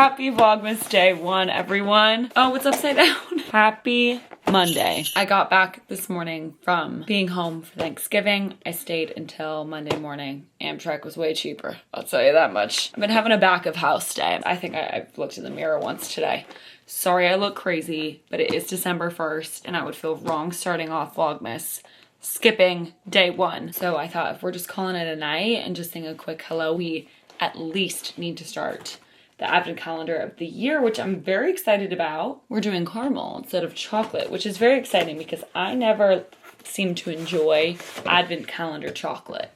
Happy Vlogmas Day 1, everyone. Oh, it's upside down. Happy Monday. I got back this morning from being home for Thanksgiving. I stayed until Monday morning. Amtrak was way cheaper, I'll tell you that much. I've been having a back of house day. I think I've looked in the mirror once today. Sorry I look crazy, but it is December 1st and I would feel wrong starting off Vlogmas skipping day 1. So I thought if we're just calling it a night and just saying a quick hello, we at least need to start the advent calendar of the year, which I'm very excited about. We're doing caramel instead of chocolate, which is very exciting because I never seem to enjoy advent calendar chocolate.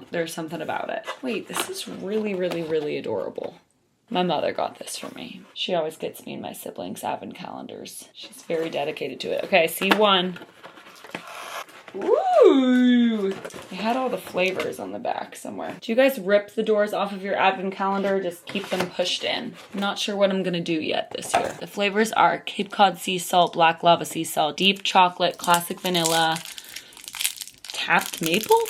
There's something about it. Wait, this is really, really, really adorable. My mother got this for me. She always gets me and my siblings advent calendars. She's very dedicated to it. Okay, I see one. Ooh! They had all the flavors on the back somewhere. Do you guys rip the doors off of your advent calendar? Just keep them pushed in. I'm not sure what I'm gonna do yet this year. The flavors are Cape Cod sea salt, black lava sea salt, deep chocolate, classic vanilla, tapped maple,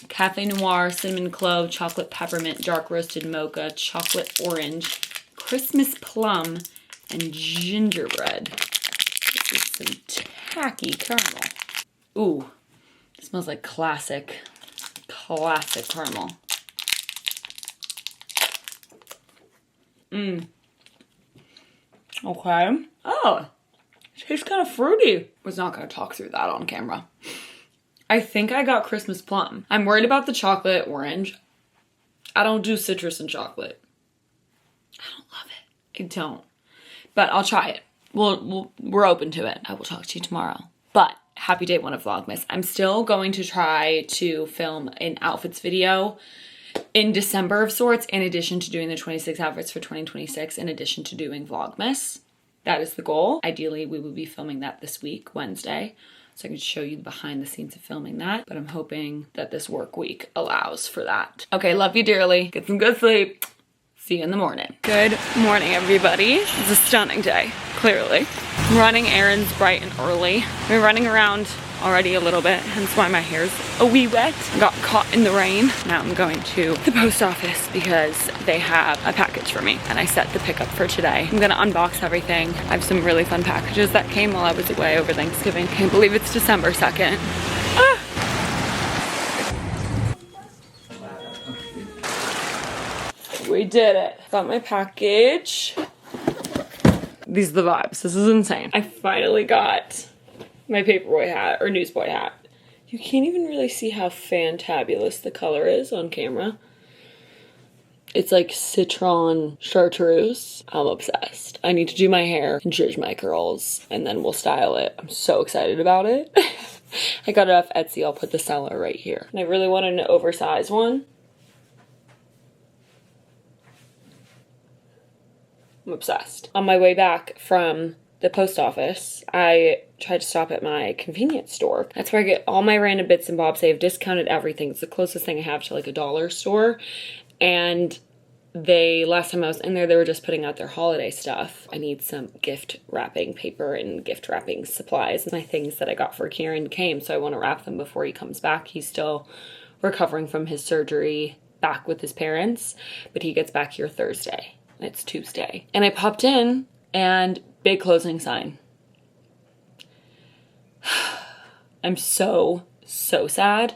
cafe noir, cinnamon clove, chocolate peppermint, dark roasted mocha, chocolate orange, Christmas plum, and gingerbread. This is some tacky caramel. Ooh, it smells like classic caramel. Okay. Oh, it tastes kind of fruity. I was not gonna talk through that on camera. I think I got Christmas plum. I'm worried about the chocolate orange. I don't do citrus and chocolate. I don't love it. I don't. But I'll try it. We're open to it. I will talk to you tomorrow. But happy day 1 of Vlogmas. I'm still going to try to film an outfits video in December of sorts, in addition to doing the 26 outfits for 2026, in addition to doing Vlogmas. That is the goal. Ideally, we will be filming that this week, Wednesday, so I can show you the behind the scenes of filming that, but I'm hoping that this work week allows for that. Okay, love you dearly. Get some good sleep. See you in the morning. Good morning, everybody. It's a stunning day, clearly. I'm running errands bright and early. I've been running around already a little bit, hence why my hair's a wee wet. I got caught in the rain. Now I'm going to the post office because they have a package for me and I set the pickup for today. I'm gonna unbox everything. I have some really fun packages that came while I was away over Thanksgiving. Can't believe it's December 2nd. Ah! We did it. Got my package. These are the vibes. This is insane. I finally got my paperboy hat or newsboy hat. You can't even really see how fantabulous the color is on camera. It's like citron chartreuse. I'm obsessed. I need to do my hair and zhuzh my curls and then we'll style it. I'm so excited about it. I got it off Etsy. I'll put the seller right here. And I really wanted an oversized one. I'm obsessed. On my way back from the post office, I tried to stop at my convenience store. That's where I get all my random bits and bobs. They have discounted everything. It's the closest thing I have to like a dollar store. And last time I was in there, they were just putting out their holiday stuff. I need some gift wrapping paper and gift wrapping supplies. My things that I got for Kieran came, so I want to wrap them before he comes back. He's still recovering from his surgery back with his parents, but he gets back here Thursday. It's Tuesday. And I popped in and big closing sign. I'm so sad.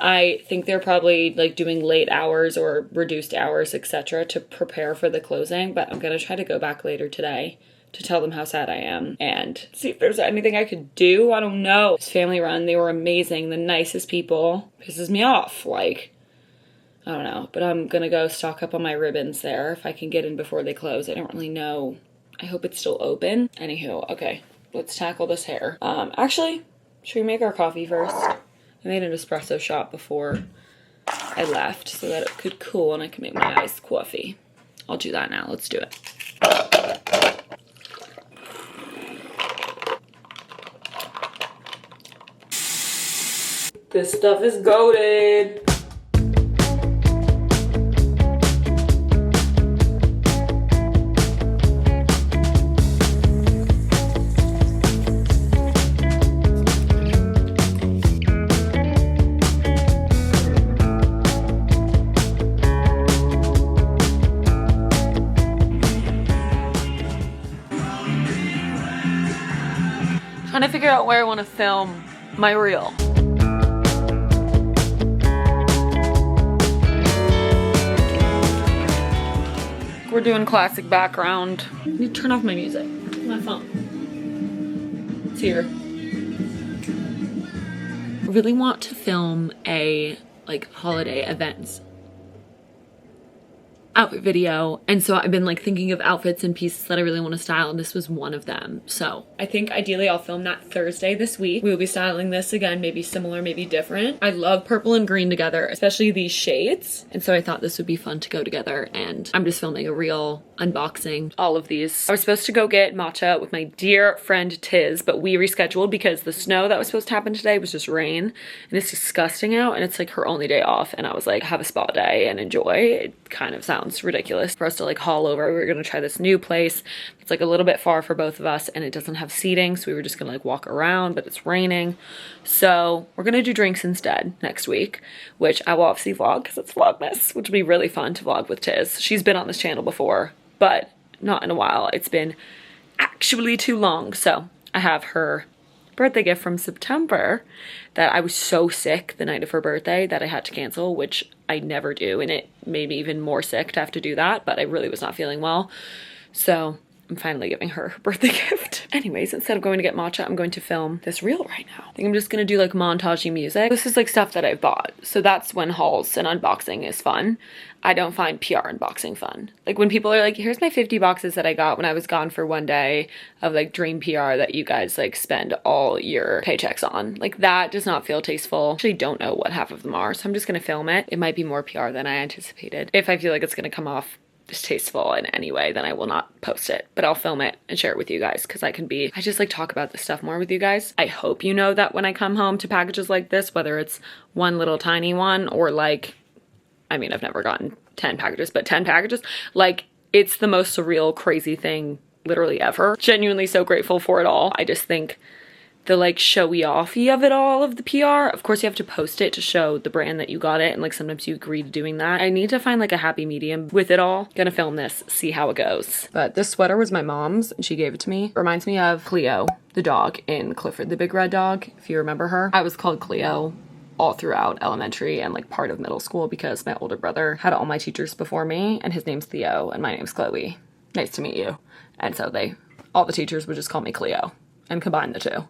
I think they're probably like doing late hours or reduced hours, etc. to prepare for the closing, but I'm gonna try to go back later today to tell them how sad I am and see if there's anything I could do. I don't know. It's family run. They were amazing. The nicest people. Pisses me off. Like, I don't know, but I'm gonna go stock up on my ribbons there if I can get in before they close. I don't really know. I hope it's still open. Anywho, okay, let's tackle this hair. Actually, should we make our coffee first? I made an espresso shot before I left so that it could cool and I can make my iced coffee. I'll do that now. Let's do it. This stuff is goated. trying to figure out where I want to film my reel. We're doing classic background. I need to turn off my music. My phone. It's here. I really want to film a holiday events outfit video, and so I've been thinking of outfits and pieces that I really want to style, and this was one of them. So I think ideally I'll film that Thursday this week. We will be styling this again, maybe similar, maybe different. I love purple and green together, especially these shades, and so I thought this would be fun to go together, and I'm just filming a reel unboxing all of these. I was supposed to go get matcha with my dear friend Tiz, but we rescheduled because the snow that was supposed to happen today was just rain, and it's disgusting out, and it's her only day off, and I was like, have a spa day and enjoy. It kind of sounds ridiculous for us to haul over. We were gonna try this new place. It's a little bit far for both of us, and it doesn't have seating, so we were just gonna walk around, but it's raining. So we're gonna do drinks instead next week, which I will obviously vlog because it's Vlogmas, which will be really fun to vlog with Tiz. She's been on this channel before, but not in a while. It's been actually too long. So I have her birthday gift from September that I was so sick the night of her birthday that I had to cancel, which I never do, and it made me even more sick to have to do that, but I really was not feeling well. So I'm finally giving her her birthday gift. Anyways, instead of going to get matcha, I'm going to film this reel right now. I think I'm just gonna do montagey music. This is stuff that I've bought, so that's when hauls and unboxing is fun. I don't find PR unboxing fun. When people are here's my 50 boxes that I got when I was gone for one day of dream PR that you guys spend all your paychecks on. That does not feel tasteful. I actually don't know what half of them are, so I'm just gonna film it. It might be more PR than I anticipated. If I feel it's gonna come off distasteful in any way, then I will not post it, but I'll film it and share it with you guys because I just talk about this stuff more with you guys. I hope you know that when I come home to packages like this, whether it's one little tiny one or I mean, I've never gotten 10 packages, but 10 packages, it's the most surreal, crazy thing literally ever. Genuinely so grateful for it all. I just think the showy-offy of it all, of the PR, of course you have to post it to show the brand that you got it, and sometimes you agree to doing that. I need to find a happy medium with it all. Gonna film this, see how it goes. But this sweater was my mom's and she gave it to me. Reminds me of Cleo, the dog in Clifford the Big Red Dog, if you remember her. I was called Cleo all throughout elementary and part of middle school because my older brother had all my teachers before me, and his name's Theo and my name's Chloe. Nice to meet you. And so all the teachers would just call me Cleo and combine the two.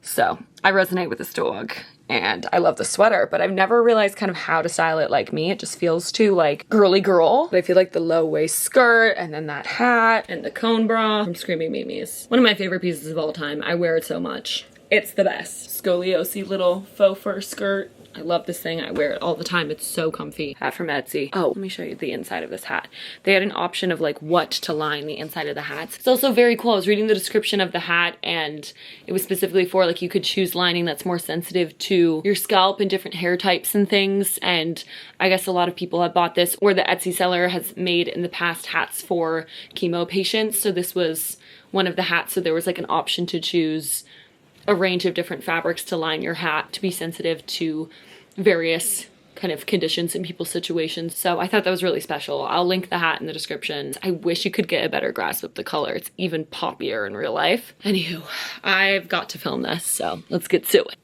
So I resonate with this dog and I love the sweater, but I've never realized how to style it like me. It just feels too girly girl. But I feel the low waist skirt and then that hat and the cone bra from Screaming Mimi's. One of my favorite pieces of all time. I wear it so much. It's the best. Scoliosi little faux fur skirt. I love this thing. I wear it all the time. It's so comfy. Hat from Etsy. Oh, let me show you the inside of this hat. They had an option of what to line the inside of the hats. It's also very cool. I was reading the description of the hat and it was specifically for you could choose lining that's more sensitive to your scalp and different hair types and things. And I guess a lot of people have bought this, or the Etsy seller has made in the past hats for chemo patients. So this was one of the hats. So there was an option to choose a range of different fabrics to line your hat to be sensitive to various conditions in people's situations. So I thought that was really special. I'll link the hat in the description. I wish you could get a better grasp of the color. It's even poppier in real life. Anywho, I've got to film this, so let's get to it.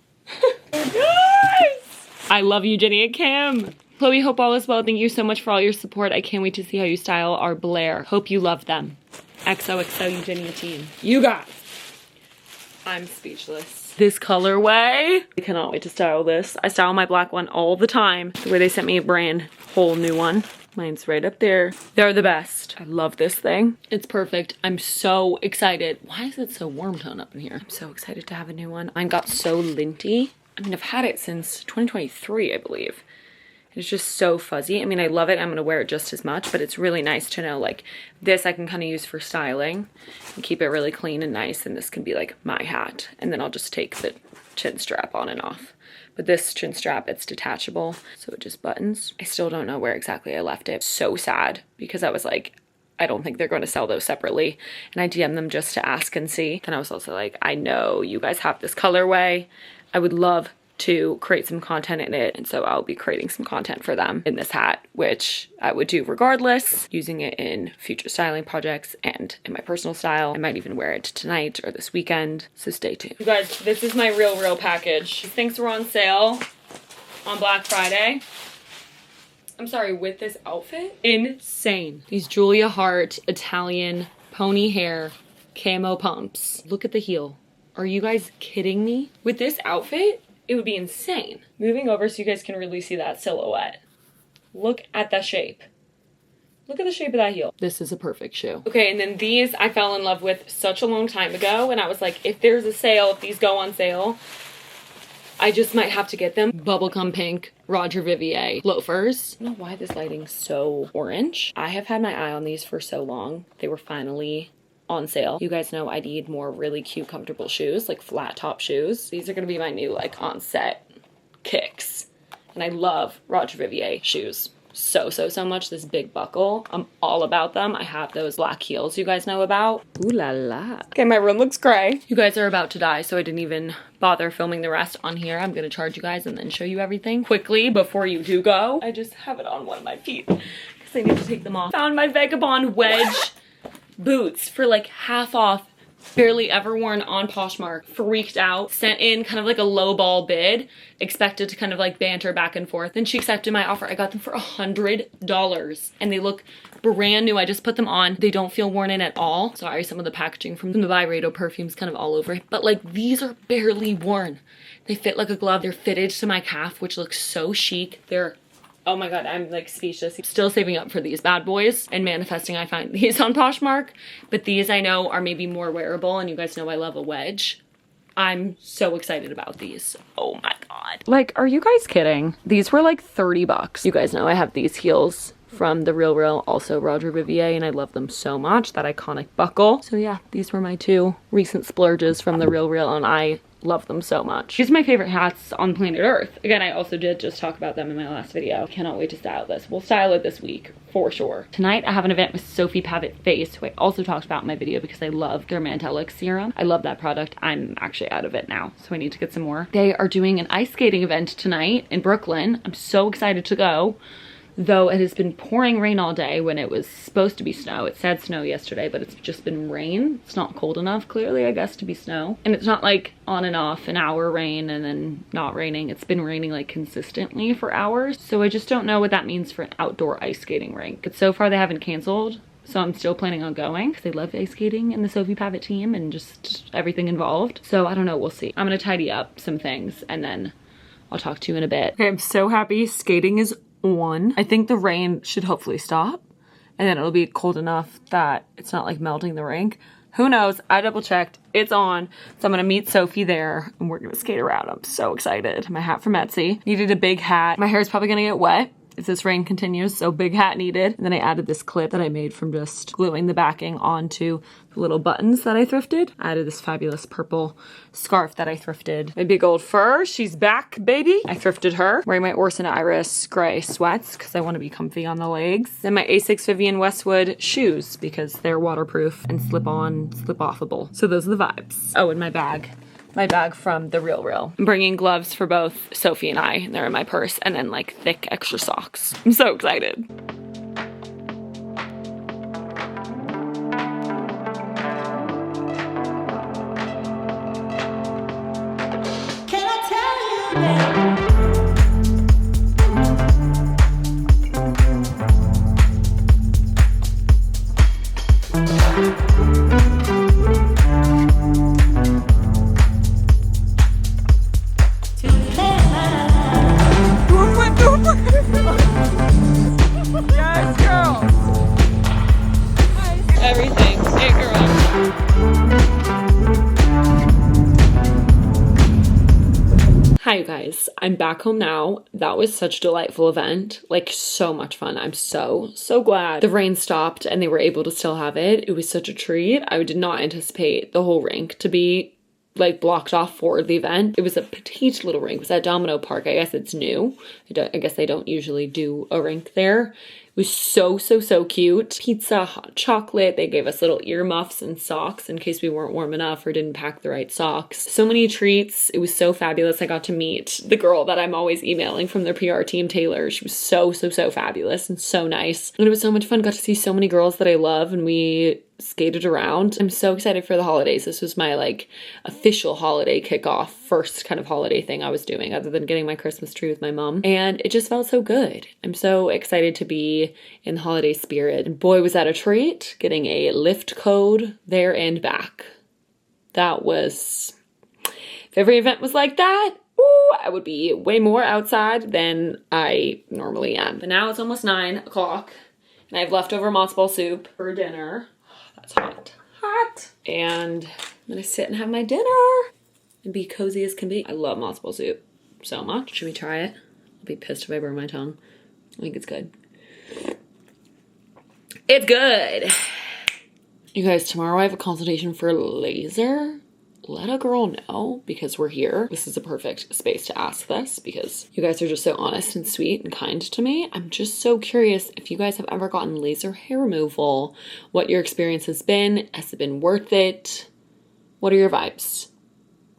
Guys! I love you, Jenny and Kim. Chloe, hope all is well. Thank you so much for all your support. I can't wait to see how you style our Blair. Hope you love them. XOXO, you Jenny and team. You guys. I'm speechless. This colorway. I cannot wait to style this. I style my black one all the time. The way they sent me a brand whole new one. Mine's right up there. They're the best. I love this thing. It's perfect. I'm so excited. Why is it so warm tone up in here? I'm so excited to have a new one. Mine got so linty. I mean, I've had it since 2023, I believe. It's just so fuzzy. I mean, I love it. I'm gonna wear it just as much, but it's really nice to know this I can kind of use for styling and keep it really clean and nice. And this can be my hat. And then I'll just take the chin strap on and off. But this chin strap, it's detachable, so it just buttons. I still don't know where exactly I left it. So sad because I was I don't think they're going to sell those separately. And I DM'd them just to ask and see. Then I was also I know you guys have this colorway. I would love to create some content in it, and so I'll be creating some content for them in this hat, which I would do regardless, using it in future styling projects and in my personal style. I might even wear it tonight or this weekend, so stay tuned. You guys, this is my real package. These things were on sale on Black Friday. I'm sorry, with this outfit? Insane. These Julia Hart Italian pony hair camo pumps. Look at the heel. Are you guys kidding me? With this outfit, it would be insane. Moving over so you guys can really see that silhouette. Look at the shape. Look at the shape of that heel. This is a perfect shoe. Okay, and then these I fell in love with such a long time ago, and I was like, if there's a sale, if these go on sale, I just might have to get them. Bubblegum pink Roger Vivier loafers. I don't know why this lighting's so orange. I have had my eye on these for so long. They were finally on sale. You guys know I need more really cute, comfortable shoes, like flat top shoes. These are gonna be my new like on set kicks. And I love Roger Vivier shoes so much. This big buckle, I'm all about them. I have those black heels you guys know about. Ooh la la. Okay, my room looks gray. You guys are about to die, so I didn't even bother filming the rest on here. I'm gonna charge you guys and then show you everything quickly before you do go. I just have it on one of my feet because I need to take them off. Found my Vagabond wedge boots for like half off. Barely ever worn on Poshmark. Freaked out. Sent in kind of like a low ball bid. Expected to kind of like banter back and forth. Then she accepted my offer. I got them for $100 and they look brand new. I just put them on. They don't feel worn in at all. Sorry, some of the packaging from the Byredo perfume's kind of all over it, but like these are barely worn. They fit like a glove. They're fitted to my calf, which looks so chic. They're, oh my God, I'm like speechless. Still saving up for these bad boys and manifesting I find these on Poshmark, but these I know are maybe more wearable, and you guys know I love a wedge. I'm so excited about these. Oh my God. Like, are you guys kidding? These were like 30 bucks. You guys know I have these heels from The Real, also Roger Vivier, and I love them so much. That iconic buckle. So yeah, these were my two recent splurges from The Real, and I love them so much. These are my favorite hats on planet Earth. Again, I also did just talk about them in my last video. Cannot wait to style this. We'll style it this week for sure. Tonight I have an event with Sophie Pavitt Face, who I also talked about in my video because I love their Mandelic serum. I love that product. I'm actually out of it now, so I need to get some more. They are doing an ice skating event tonight in Brooklyn. I'm so excited to go. Though it has been pouring rain all day when it was supposed to be snow. It said snow yesterday, but it's just been rain. It's not cold enough, clearly, I guess, to be snow. And it's not like on and off, an hour rain and then not raining. It's been raining like consistently for hours. So I just don't know what that means for an outdoor ice skating rink. But so far they haven't canceled. So I'm still planning on going because I love ice skating and the Sophie Pavitt team and just everything involved. So I don't know, we'll see. I'm gonna tidy up some things and then I'll talk to you in a bit. Okay, I'm so happy skating is on. I think the rain should hopefully stop and then it'll be cold enough that it's not like melting the rink. Who knows? I double checked. It's on. So I'm gonna meet Sophie there and we're gonna skate around. I'm so excited. My hat from Etsy. Needed a big hat. My hair is probably gonna get wet if this rain continues, so big hat needed. And then I added this clip that I made from just gluing the backing onto the little buttons that I thrifted. I added this fabulous purple scarf that I thrifted. My big old fur, she's back, baby. I thrifted her. Wearing my Orson Iris gray sweats because I want to be comfy on the legs. Then my A6 Vivienne Westwood shoes because they're waterproof and slip on, slip offable. So those are the vibes. Oh, and my bag. My bag from The Real. I'm bringing gloves for both Sophie and I. They're in my purse. And then like thick extra socks. I'm so excited. Can I tell you that? Yes, girl. Everything. Hey, girl. Hi, you guys. I'm back home now. That was such a delightful event. Like, so much fun. I'm so glad the rain stopped and they were able to still have it. It was such a treat. I did not anticipate the whole rink to be like blocked off for the event. It was a petite little rink. It was at Domino Park. I guess it's new. I guess they don't usually do a rink there, It was so, so, so cute. Pizza, hot chocolate. They gave us little earmuffs and socks in case we weren't warm enough or didn't pack the right socks. So many treats. It was so fabulous. I got to meet the girl that I'm always emailing from their PR team, Taylor. She was so, so, so fabulous and so nice. And it was so much fun. Got to see so many girls that I love, and we skated around. I'm so excited for the holidays. This was my like official holiday kickoff, first kind of holiday thing I was doing other than getting my Christmas tree with my mom. And it just felt so good. I'm so excited to be in the holiday spirit. And boy, was that a treat, getting a lift code there and back. That was, if every event was like that, ooh, I would be way more outside than I normally am. But now it's almost 9 o'clock and I have leftover matzo ball soup for dinner. That's hot. And I'm gonna sit and have my dinner and be cozy as can be. I love matzo ball soup so much. Should we try it? I'll be pissed if I burn my tongue. I think it's good. It's good. You guys, tomorrow I have a consultation for laser. Let a girl know because we're here. This is a perfect space to ask this because you guys are just so honest and sweet and kind to me. I'm just so curious if you guys have ever gotten laser hair removal, what your experience has been. Has it been worth it? What are your vibes?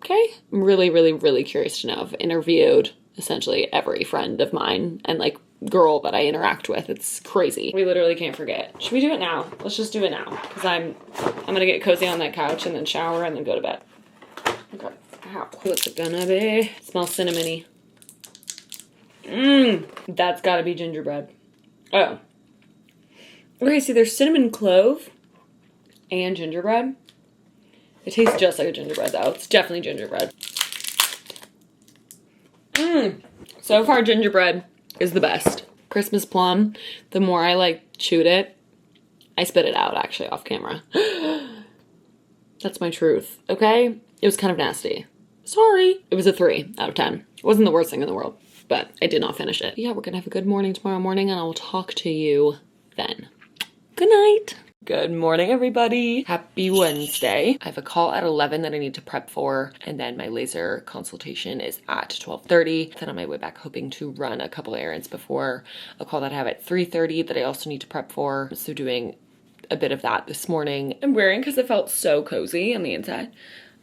Okay? I'm really, really, really curious to know. I've interviewed essentially every friend of mine and like girl that I interact with. It's crazy. We literally can't forget. Should we do it now? Let's just do it now because I'm gonna get cozy on that couch and then shower and then go to bed. Okay. How what's it gonna be? It smells cinnamony. That's gotta be gingerbread. Oh. Okay, see there's cinnamon clove and gingerbread. It tastes just like a gingerbread though. It's definitely gingerbread. So far gingerbread is the best. Christmas plum, the more I like chewed it, I spit it out actually off camera. That's my truth, okay? It was kind of nasty. Sorry. It was a 3 out of 10. It wasn't the worst thing in the world, but I did not finish it. Yeah, we're gonna have a good morning tomorrow morning and I will talk to you then. Good night. Good morning, everybody. Happy Wednesday. I have a call at 11 that I need to prep for, and then my laser consultation is at 12:30. Then on my way back, hoping to run a couple errands before a call that I have at 3:30 that I also need to prep for. So doing a bit of that this morning. I'm wearing because it felt so cozy on the inside.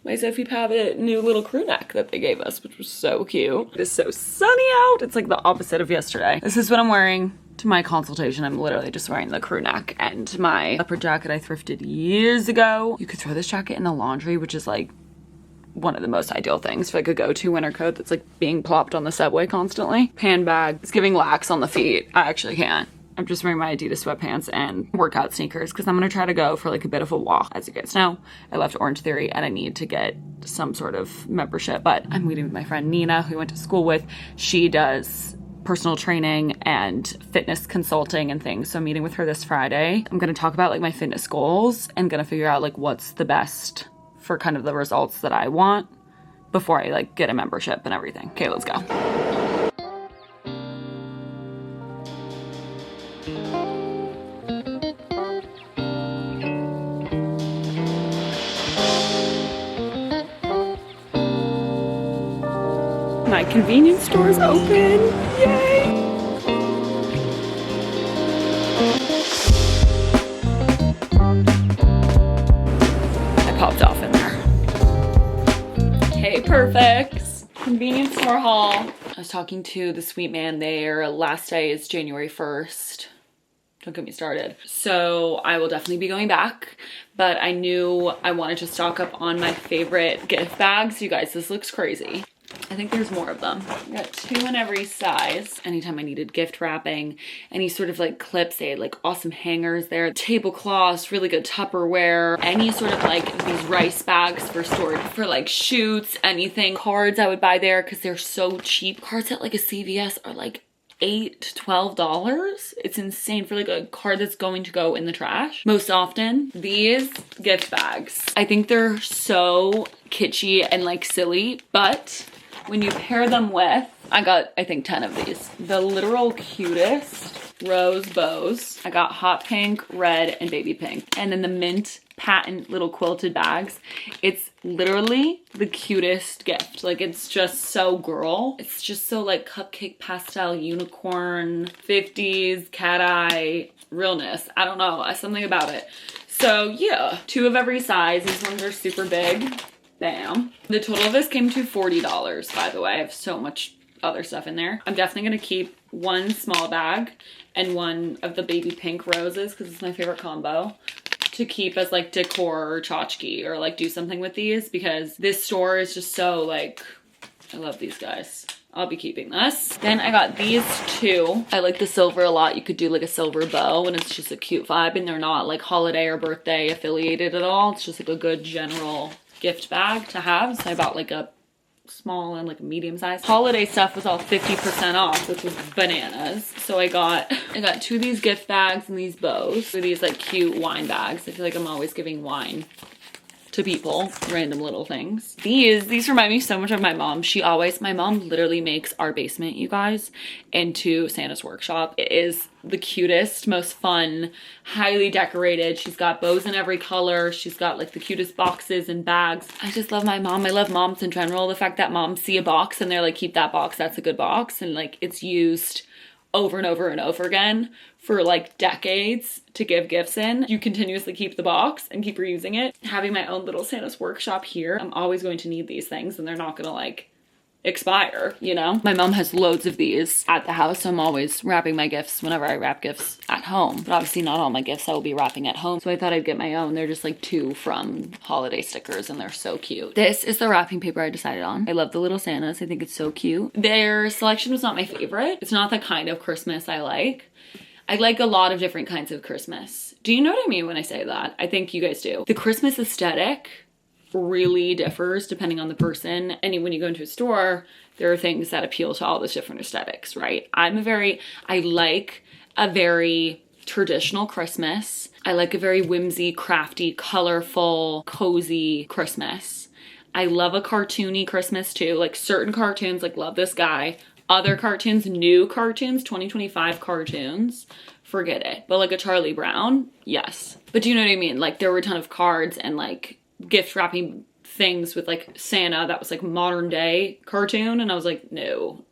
My Sophie Pavitt new little crew neck that they gave us, which was so cute. It is so sunny out. It's like the opposite of yesterday. This is what I'm wearing to my consultation. I'm literally just wearing the crew neck and my leopard jacket I thrifted years ago. You could throw this jacket in the laundry, which is like one of the most ideal things for like a go-to winter coat that's like being plopped on the subway constantly. Handbag. It's giving lax on the feet. I actually can't. I'm just wearing my Adidas sweatpants and workout sneakers because I'm gonna try to go for like a bit of a walk. As you guys know, I left Orange Theory and I need to get some sort of membership, but I'm meeting with my friend Nina, who I went to school with. She does personal training and fitness consulting and things. So I'm meeting with her this Friday. I'm gonna talk about like my fitness goals and gonna figure out like what's the best for kind of the results that I want before I like get a membership and everything. Okay, let's go. My convenience store is open. Yay! I popped off in there. Hey, perfects. Convenience store haul. I was talking to the sweet man there. Last day is January 1st. Don't get me started. So I will definitely be going back, but I knew I wanted to stock up on my favorite gift bags. You guys, this looks crazy. I think there's more of them. I got 2 in every size. Anytime I needed gift wrapping, any sort of like clips, they had like awesome hangers there, tablecloths, really good Tupperware, any sort of like these rice bags for storage for like shoots, anything. Cards I would buy there because they're so cheap. Cards at like a CVS are like $8 to $12. It's insane for like a card that's going to go in the trash. Most often, these gift bags. I think they're so kitschy and like silly, but when you pair them with, I got, I think 10 of these. The literal cutest rose bows. I got hot pink, red, and baby pink. And then the mint patent little quilted bags. It's literally the cutest gift. Like, it's just so girl. It's just so like cupcake pastel unicorn 50s cat eye realness. I don't know, something about it. So yeah, 2 of every size. These ones are super big. Bam. The total of this came to $40, by the way. I have so much other stuff in there. I'm definitely gonna keep 1 small bag and 1 of the baby pink roses because it's my favorite combo to keep as like decor or tchotchke or like do something with these, because this store is just so like, I love these guys. I'll be keeping this. Then I got these 2. I like the silver a lot. You could do like a silver bow and it's just a cute vibe, and they're not like holiday or birthday affiliated at all. It's just like a good general gift bag to have. So I bought like a small and like a medium size. Holiday stuff was all 50% off, which was bananas. So I got 2 of these gift bags and these bows. So these like cute wine bags. I feel like I'm always giving wine to people, random little things. These remind me so much of my mom. My mom literally makes our basement, you guys, into Santa's workshop. It is the cutest, most fun, highly decorated. She's got bows in every color. She's got like the cutest boxes and bags. I just love my mom. I love moms in general. The fact that moms see a box and they're like, keep that box, that's a good box. And like, it's used over and over and over again for like decades to give gifts in. You continuously keep the box and keep reusing it. Having my own little Santa's workshop here, I'm always going to need these things and they're not gonna like expire, you know? My mom has loads of these at the house, so I'm always wrapping my gifts whenever I wrap gifts at home. But obviously not all my gifts I will be wrapping at home, so I thought I'd get my own. They're just like 2 from holiday stickers and they're so cute. This is the wrapping paper I decided on. I love the little Santas. I think it's so cute. Their selection was not my favorite. It's not the kind of Christmas I like. I like a lot of different kinds of Christmas. Do you know what I mean when I say that? I think you guys do. The Christmas aesthetic really differs depending on the person. And when you go into a store, there are things that appeal to all those different aesthetics, right? I like a very traditional Christmas. I like a very whimsy, crafty, colorful, cozy Christmas. I love a cartoony Christmas too. Like certain cartoons, like love this guy. Other cartoons, new cartoons, 2025 cartoons, forget it. But like a Charlie Brown, yes. But do you know what I mean? Like there were a ton of cards and like gift wrapping things with like Santa that was like modern day cartoon, and I was like, no,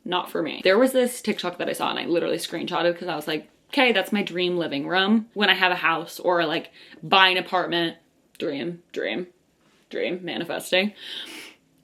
not for me. There was this TikTok that I saw and I literally screenshotted because I was like, okay, that's my dream living room when I have a house or like buy an apartment. Dream, manifesting.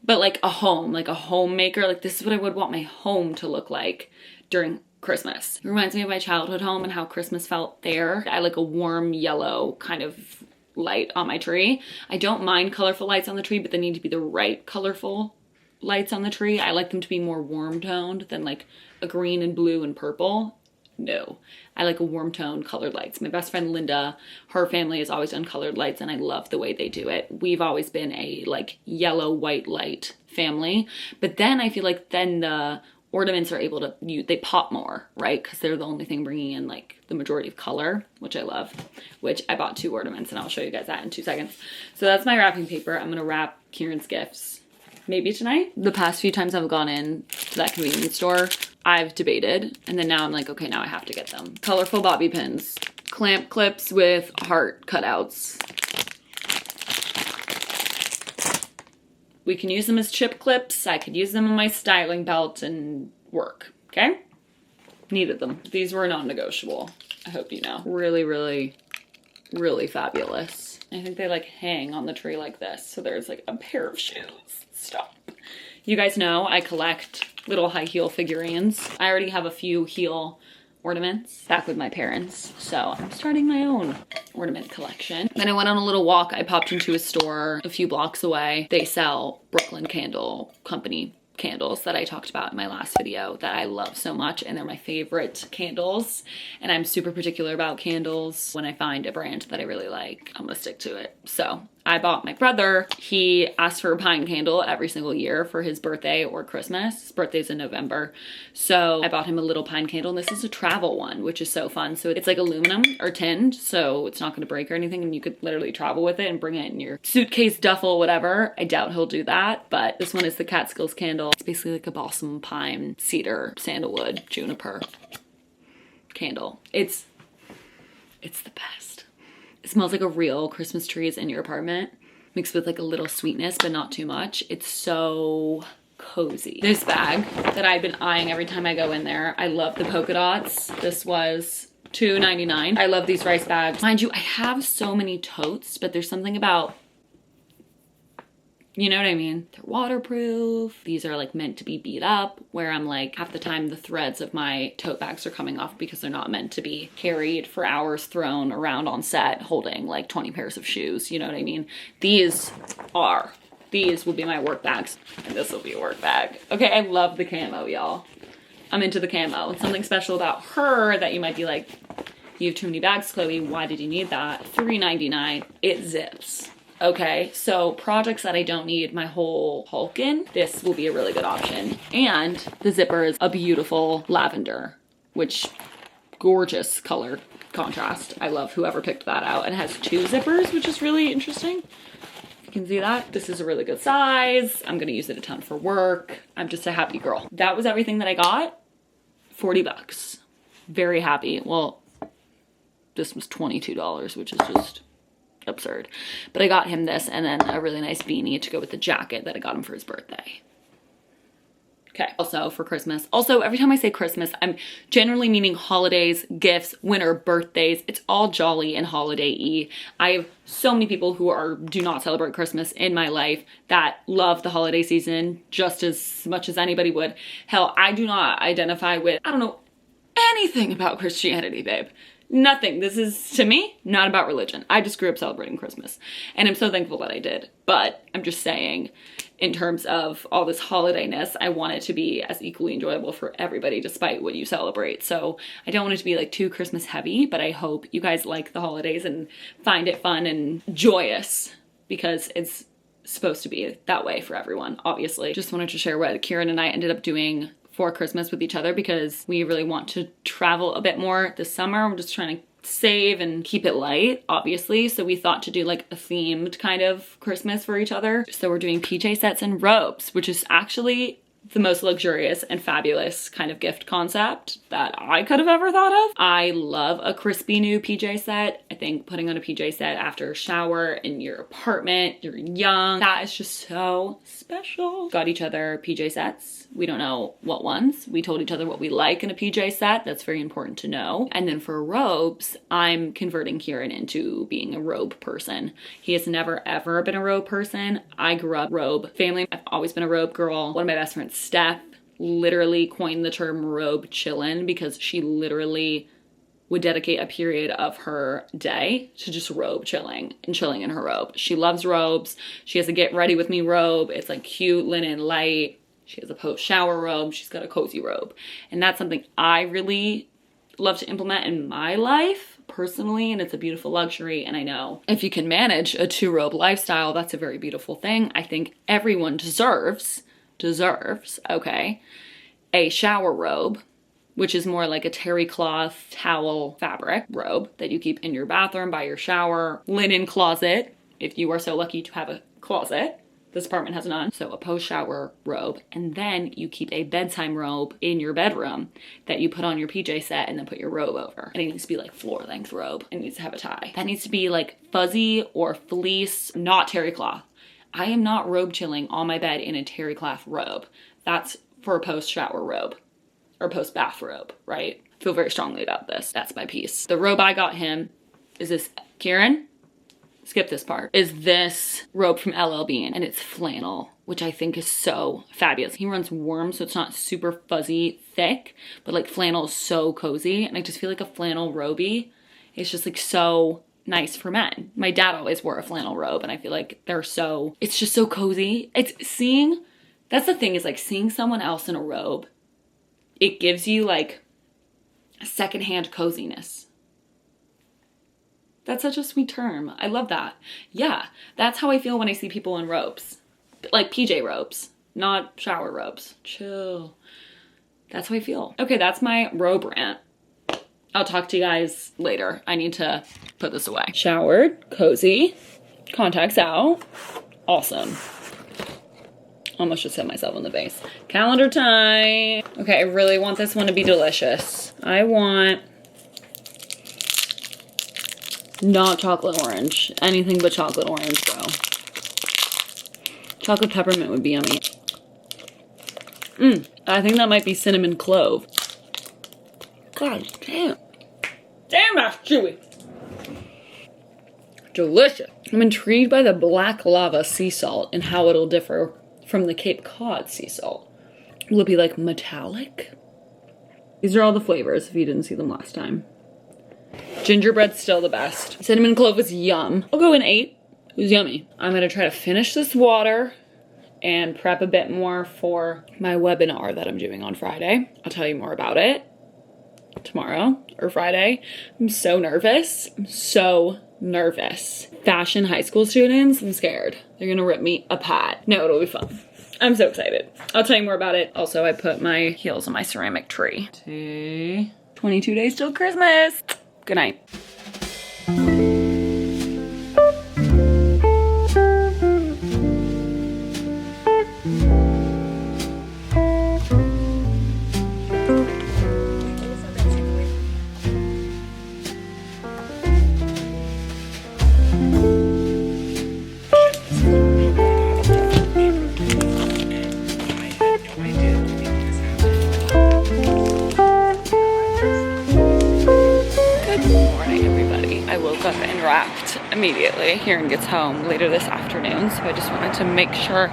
But like a home, like a homemaker, like this is what I would want my home to look like during Christmas. It reminds me of my childhood home and how Christmas felt there. I like a warm yellow kind of light on my tree. I don't mind colorful lights on the tree, but they need to be the right colorful lights on the tree. I like them to be more warm toned than like a green and blue and purple. No, I like a warm tone colored lights. My best friend Linda, her family has always done colored lights and I love the way they do it. We've always been a like yellow white light family, but then I feel like then the ornaments are able to, they pop more, right? Because they're the only thing bringing in like the majority of color, which I love, which I bought 2 ornaments and I'll show you guys that in 2 seconds. So that's my wrapping paper. I'm gonna wrap Kieran's gifts maybe tonight. The past few times I've gone in to that convenience store, I've debated, and then now I'm like, okay, now I have to get them. Colorful bobby pins, clamp clips with heart cutouts. We can use them as chip clips. I could use them on my styling belt and work, okay? Needed them. These were non-negotiable, I hope you know. Really, really, really fabulous. I think they like hang on the tree like this, so there's like a pair of shoes. Stop. You guys know I collect little high heel figurines. I already have a few heel ornaments back with my parents, so I'm starting my own ornament collection. Then I went on a little walk. I popped into a store a few blocks away. They sell Brooklyn Candle Company candles that I talked about in my last video that I love so much, and they're my favorite candles, and I'm super particular about candles. When I find a brand that I really like, I'm gonna stick to it. So I bought my brother, he asked for a pine candle every single year for his birthday or Christmas. His birthday's in November. So I bought him a little pine candle, and this is a travel one, which is so fun. So it's like aluminum or tinned, so it's not gonna break or anything, and you could literally travel with it and bring it in your suitcase, duffel, whatever. I doubt he'll do that, but this one is the Catskills candle. It's basically like a balsam pine, cedar, sandalwood, juniper candle. It's the best. It smells like a real Christmas trees in your apartment, mixed with like a little sweetness, but not too much. It's so cozy. This bag that I've been eyeing every time I go in there. I love the polka dots. This was $2.99. I love these rice bags. Mind you, I have so many totes, but there's something about, you know what I mean? They're waterproof. These are like meant to be beat up, where I'm like, half the time the threads of my tote bags are coming off because they're not meant to be carried for hours, thrown around on set, holding like 20 pairs of shoes. You know what I mean? These will be my work bags, and this will be a work bag. Okay, I love the camo, y'all. I'm into the camo. And something special about her that you might be like, you have too many bags, Chloe. Why did you need that? $3.99. It zips. Okay, so projects that I don't need my whole Hulk in, this will be a really good option. And the zipper is a beautiful lavender, which gorgeous color contrast. I love whoever picked that out. And it has 2 zippers, which is really interesting. You can see that. This is a really good size. I'm gonna use it a ton for work. I'm just a happy girl. That was everything that I got. 40 bucks. Very happy. Well, this was $22, which is just absurd. But I got him this and then a really nice beanie to go with the jacket that I got him for his birthday. Okay, also for Christmas. Also, every time I say Christmas, I'm generally meaning holidays, gifts, winter, birthdays. It's all jolly and holiday-y. I have so many people who do not celebrate Christmas in my life that love the holiday season just as much as anybody would. Hell, I do not identify with, I don't know anything about Christianity, babe. Nothing. This is, to me, not about religion. I just grew up celebrating Christmas, and I'm so thankful that I did. But I'm just saying, in terms of all this holidayness, I want it to be as equally enjoyable for everybody despite what you celebrate. So I don't want it to be like too Christmas heavy, but I hope you guys like the holidays and find it fun and joyous, because it's supposed to be that way for everyone, obviously. Just wanted to share what Kieran and I ended up doing for Christmas with each other, because we really want to travel a bit more this summer. We're just trying to save and keep it light, obviously. So we thought to do like a themed kind of Christmas for each other. So we're doing PJ sets and robes, which is actually the most luxurious and fabulous kind of gift concept that I could have ever thought of. I love a crispy new PJ set. I think putting on a PJ set after a shower in your apartment, you're young, that is just so special. Got each other PJ sets. We don't know what ones. We told each other what we like in a PJ set. That's very important to know. And then for robes, I'm converting Kieran into being a robe person. He has never ever been a robe person. I grew up robe family. I've always been a robe girl. One of my best friends, Steph, literally coined the term robe chillin', because she literally would dedicate a period of her day to just robe chilling and chilling in her robe. She loves robes. She has a get ready with me robe. It's like cute, linen, light. She has a post-shower robe. She's got a cozy robe. And that's something I really love to implement in my life personally, and it's a beautiful luxury. And I know if you can manage a 2-robe lifestyle, that's a very beautiful thing. I think everyone deserves, okay, a shower robe, which is more like a terry cloth towel fabric robe that you keep in your bathroom by your shower, linen closet, if you are so lucky to have a closet. This apartment has none. So a post-shower robe, and then you keep a bedtime robe in your bedroom that you put on your PJ set and then put your robe over. And it needs to be like floor-length robe. It needs to have a tie. That needs to be like fuzzy or fleece, not terry cloth. I am not robe chilling on my bed in a terry cloth robe. That's for a post-shower robe or post-bath robe, right? I feel very strongly about this. That's my piece. The robe I got him is this, Kieran? Skip this part, is this robe from LL Bean, and it's flannel, which I think is so fabulous. He runs warm, so it's not super fuzzy thick, but like flannel is so cozy, and I just feel like a flannel robey is just like so nice for men. My dad always wore a flannel robe, and I feel like it's just so cozy. That's the thing, is like seeing someone else in a robe, it gives you like a secondhand coziness. That's such a sweet term. I love that. Yeah, that's how I feel when I see people in robes. Like PJ robes, not shower robes. Chill. That's how I feel. Okay, that's my robe rant. I'll talk to you guys later. I need to put this away. Showered, cozy, contacts out. Awesome. Almost just hit myself in the face. Calendar time. Okay, I really want this one to be delicious. I want Not chocolate orange. Anything but chocolate orange, though. Chocolate peppermint would be yummy. I think that might be cinnamon clove. God damn. Damn, that's chewy. Delicious. I'm intrigued by the black lava sea salt and how it'll differ from the Cape Cod sea salt. Will it be like metallic? These are all the flavors if you didn't see them last time. Gingerbread's still the best. Cinnamon clove was yum. I'll go an 8. It was yummy. I'm gonna try to finish this water and prep a bit more for my webinar that I'm doing on Friday. I'll tell you more about it tomorrow or Friday. I'm so nervous. I'm so nervous. Fashion high school students, I'm scared. They're gonna rip me apart. No, it'll be fun. I'm so excited. I'll tell you more about it. Also, I put my heels on my ceramic tree. 22 days till Christmas. Good night. Immediately. Kieran gets home later this afternoon, so I just wanted to make sure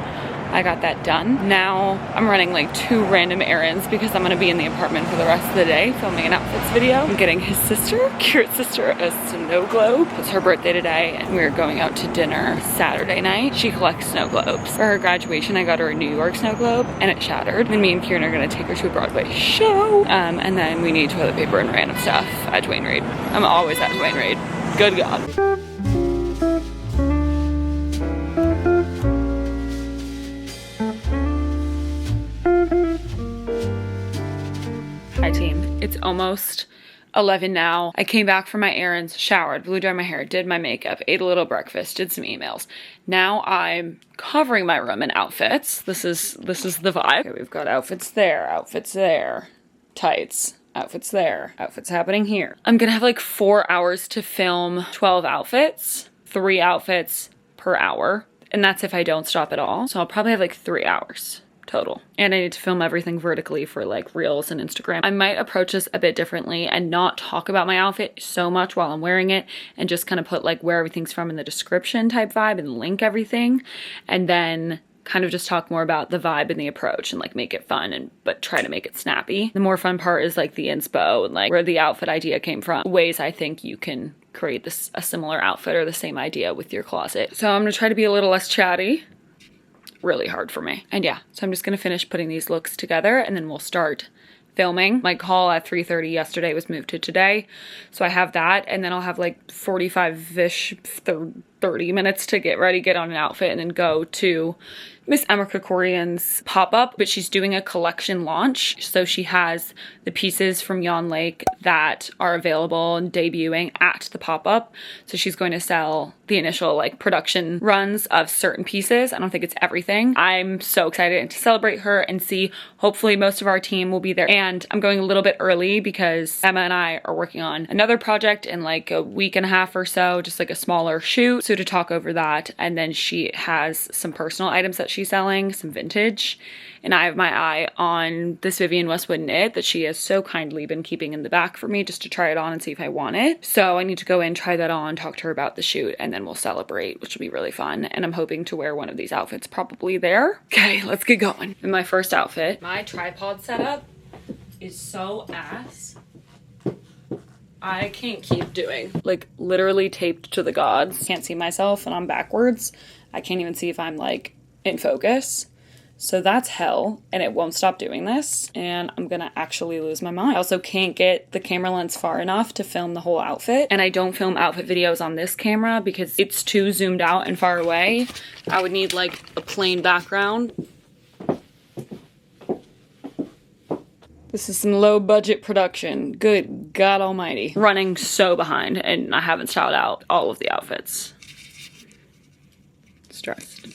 I got that done. Now I'm running like 2 random errands because I'm gonna be in the apartment for the rest of the day filming an outfits video. I'm getting his sister, Kieran's sister, a snow globe. It's her birthday today and we're going out to dinner Saturday night. She collects snow globes. For her graduation, I got her a New York snow globe and it shattered. And me and Kieran are gonna take her to a Broadway show. And then we need toilet paper and random stuff at Dwayne Reed. I'm always at Dwayne Reed. Good God. Hi team, it's almost 11 now. I came back from my errands, showered, blew dry my hair, did my makeup, ate a little breakfast, did some emails. Now I'm covering my room in outfits. This is the vibe. Okay, we've got outfits there, tights, outfits there, outfits happening here. I'm gonna have like 4 hours to film 12 outfits, 3 outfits per hour. And that's if I don't stop at all. So I'll probably have like 3 hours total. And I need to film everything vertically for like Reels and Instagram. I might approach this a bit differently and not talk about my outfit so much while I'm wearing it and just kind of put like where everything's from in the description type vibe and link everything. And then kind of just talk more about the vibe and the approach and like make it fun but try to make it snappy. The more fun part is like the inspo and like where the outfit idea came from. Ways I think you can create a similar outfit or the same idea with your closet. So I'm gonna try to be a little less chatty. Really hard for me. And yeah, so I'm just gonna finish putting these looks together and then we'll start filming. My call at 3:30 yesterday was moved to today. So I have that and then I'll have like 45-ish, 30 minutes to get ready, get on an outfit and then go to Miss Emma Krikorian's pop-up, but she's doing a collection launch. So she has the pieces from Yon Lake that are available and debuting at the pop-up. So she's going to sell the initial like production runs of certain pieces. I don't think it's everything. I'm so excited to celebrate her and see, hopefully most of our team will be there. And I'm going a little bit early because Emma and I are working on another project in like a week and a half or so, just like a smaller shoot. So to talk over that, and then she has some personal items that she's selling, some vintage, and I have my eye on this Vivienne Westwood knit that she has so kindly been keeping in the back for me just to try it on and see if I want it. So I need to go in, try that on, talk to her about the shoot, and then we'll celebrate, which will be really fun. And I'm hoping to wear one of these outfits probably there. Okay, let's get going. In my first outfit, my tripod setup is so ass. I can't keep doing. Like literally taped to the gods. Can't see myself and I'm backwards. I can't even see if I'm like in focus. So that's hell and it won't stop doing this and I'm gonna actually lose my mind. I also can't get the camera lens far enough to film the whole outfit and I don't film outfit videos on this camera because it's too zoomed out and far away. I would need like a plain background. This is some low budget production. Good God almighty. Running so behind and I haven't styled out all of the outfits. Stressed.